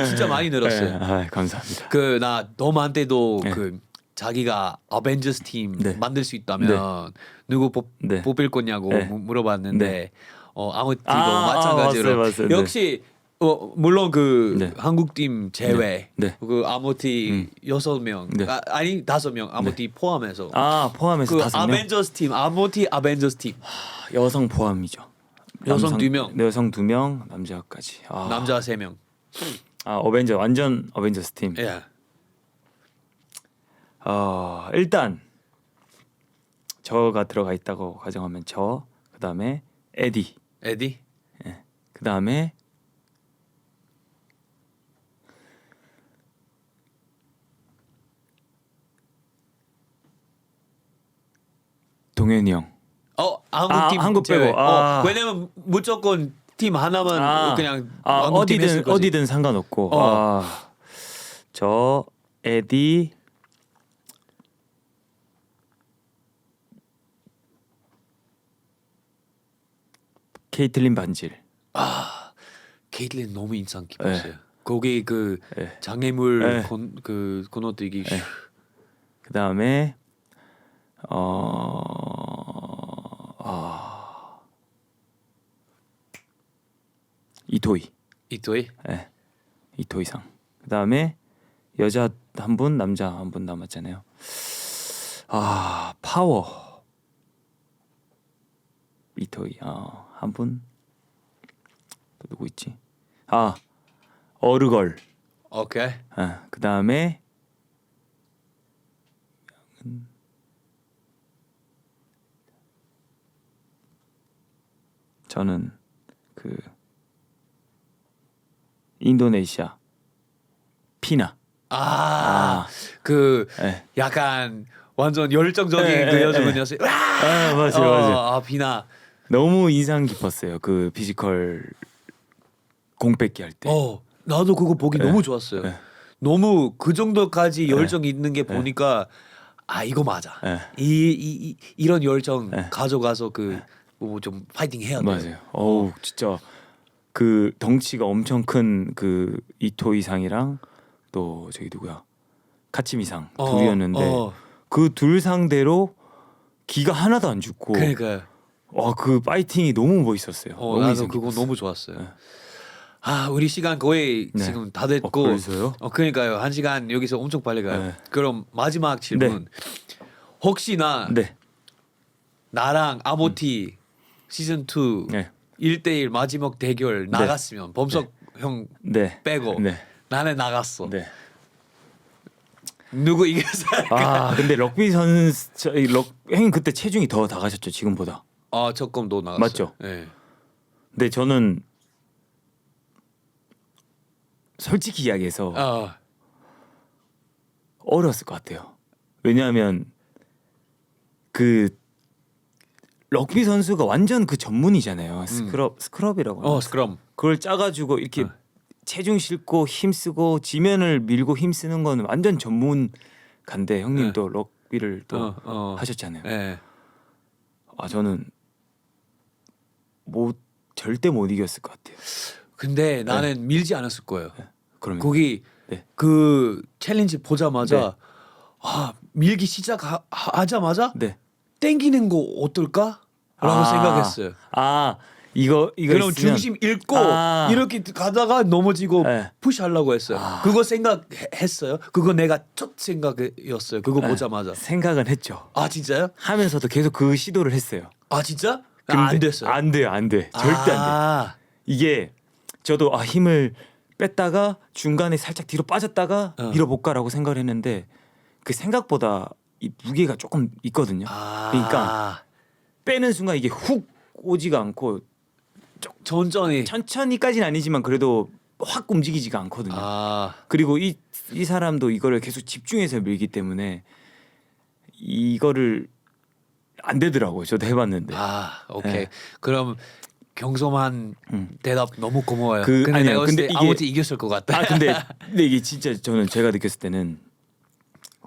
진짜 많이 늘었어요. 감사합니다. 그 나 너한테도 그 자기가 어벤져스 팀 만들 수 있다면 누구 뽑을 거냐고 물어봤는데 아무티도 마찬가지로 맞아요. 역시 물론 그 한국 팀 제외 그 아모티 6명 아니 5명 아모티 포함해서 포함해서 그 5명. 아벤져스 팀 아모티 아벤져스 팀 여성 포함이죠. 여성 2명, 여성 2명, 남자까지. 남자 3명. 어벤져 완전 어벤져스 팀. 예. 일단 저가 들어가 있다고 가정하면 저, 그다음에 에디. 예. 그다음에 동현이 형. 한국 팀 한국 제외. 빼고. 왜냐면 무조건 팀 하나만 그냥 한국 팀 했을 거지. 어디든 상관없고. 저 에디 케이틀린 반질. 케이틀린 너무 인상 깊었어요. 거기 그 장애물 그 건너뛰기. 그다음에 이토이. 네. 이토이상. 그다음에 여자 한 분, 남자 한 분 남았잖아요. 파워. 이토이. 한 분. 또 누구 있지? 어르걸. 오케이. 그다음에 저는 그 인도네시아 피나. 그 약간 완전 열정적인 그 여자분이었어요. 맞아요. 비나. 너무 인상 깊었어요. 그 피지컬 공 뺏기 할 때. 나도 그거 보기 너무 좋았어요. 너무 그 정도까지 열정 있는 게 보니까 이거 맞아. 이런 열정 가져가서 그 뭐 좀 파이팅 해야 돼. 맞아요. 진짜 그 덩치가 엄청 큰 그 이토이상이랑 또 저기 누구야 카치미상 둘이었는데 그 둘 상대로 기가 하나도 안 죽고. 그러니까. 그 파이팅이 너무 멋있었어요. 너무 나도 그거 너무 좋았어요. 우리 시간 거의 지금 다 됐고. 벌써요? 그러니까요. 1시간 여기서 엄청 빨리 가요. 그럼 마지막 질문. 혹시나 나랑 아모티 시즌 2 1대1 마지막 대결 나갔으면 범석 형 빼고 나는 나갔어. 누구 이겼어요? 근데 럭비 선수 형님 그때 체중이 더 나가셨죠 지금보다. 조금 더 나갔어요. 맞죠? 네. 근데 저는 솔직히 이야기해서 어려웠을 것 같아요. 왜냐하면 그 럭비 선수가 완전 그 전문이잖아요. 스크럽이라고. 스크럼. 그걸 짜가지고 이렇게 체중 싣고 힘쓰고 지면을 밀고 힘쓰는 건 완전 전문가인데 형님도 럭비를 또 하셨잖아요. 네. 저는 절대 못 이겼을 것 같아요. 근데 나는 밀지 않았을 거예요. 그러면 거기 그 챌린지 보자마자 밀기 시작하자마자 땡기는 거 어떨까? 라고 생각했어요. 이거 그럼 있으면... 중심 잃고 이렇게 가다가 넘어지고 푸시하려고 했어요. 그거 생각했어요? 그거 내가 첫 생각이었어요. 그거 보자마자. 생각은 했죠. 진짜요? 하면서도 계속 그 시도를 했어요. 진짜? 안 됐어요. 안 돼. 절대 안 돼. 이게 저도 힘을 뺐다가 중간에 살짝 뒤로 빠졌다가 밀어볼까라고 생각을 했는데 그 생각보다 이 무게가 조금 있거든요. 그러니까 빼는 순간 이게 훅 오지가 않고 천천히까지는 아니지만 그래도 확 움직이지가 않거든요. 그리고 이 사람도 이거를 계속 집중해서 밀기 때문에 이거를 안 되더라고요. 저도 해봤는데. 오케이. 그럼 경솔한 대답 너무 고마워요. 근데 내가 근데 이게 아무튼 이겼을 것 같다. 근데 이게 진짜 제가 느꼈을 때는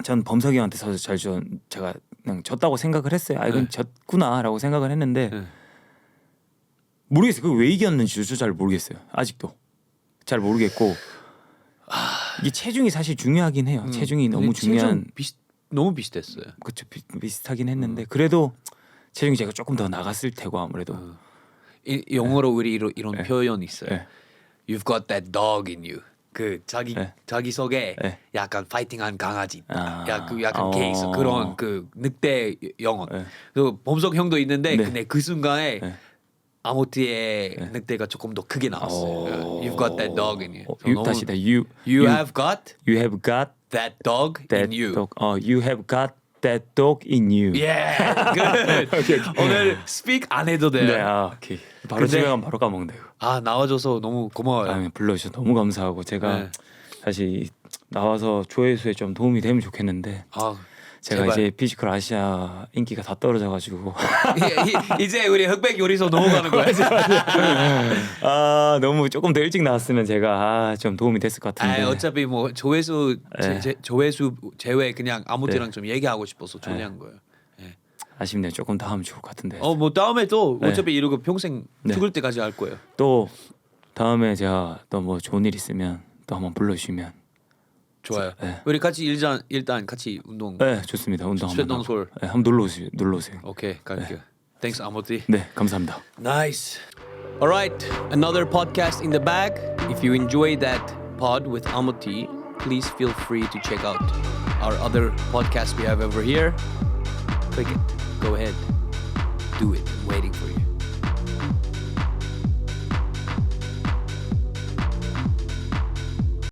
전 범석이 형한테 서서 제가 그냥 졌다고 생각을 했어요. 이건 졌구나라고 생각을 했는데 모르겠어요. 그 왜 이겼는지 잘 모르겠어요. 아직도 잘 모르겠고 이게 체중이 사실 중요하긴 해요. 체중이 너무 중요한. 너무 비슷했어요. 그렇죠. 비슷하긴 했는데 그래도 체중이 제가 조금 더 나갔을 테고 아무래도. 영어로 우리 이런 표현이 있어요. You've got that dog in you. 그 자기 속에 약간 파이팅한 강아지, 약간 케이스 그런 그 늑대 영혼. 그 범석 형도 있는데 근데 그 순간에 아모티의 늑대가 조금 더 크게 나왔어요. You've got that dog in you. 다시 You have got that dog in you. You have got that dog in you. Yeah, good. okay. 오늘 스피크 안 해도 돼요. 네, 오케이. 바로 집에 가면 바로 까먹는데요. 나와줘서 너무 고마워요. 불러주셔서 너무 감사하고 제가 사실 나와서 조회수에 좀 도움이 되면 좋겠는데 제가 제발. 이제 피지컬 아시아 인기가 다 떨어져가지고 이제 우리 흑백 요리소 넘어가는 거야. 너무 조금 더 일찍 나왔으면 제가 좀 도움이 됐을 것 같은데. 어차피 뭐 조회수 조회수 제외 그냥 아무때랑 좀 얘기하고 싶어서 조회한 거예요. 아쉽네요. 조금 더 하면 좋을 것 같은데. 뭐 다음에 또 어차피 이러고 평생 죽을 때까지 할 거예요. 또 다음에 제가 또 뭐 좋은 일 있으면 또 한번 불러주시면. 좋아요. 우리 같이 일단 같이 운동. 좋습니다. 운동 한번. 한번 놀러 오세요. 오케이, 갈게요. Thanks, 아모티. 네, 감사합니다. Nice. All right, another podcast in the bag. If you enjoyed that pod with Amoti, please feel free to check out our other podcasts we have over here. Click it. Go ahead. Do it. I'm waiting for you.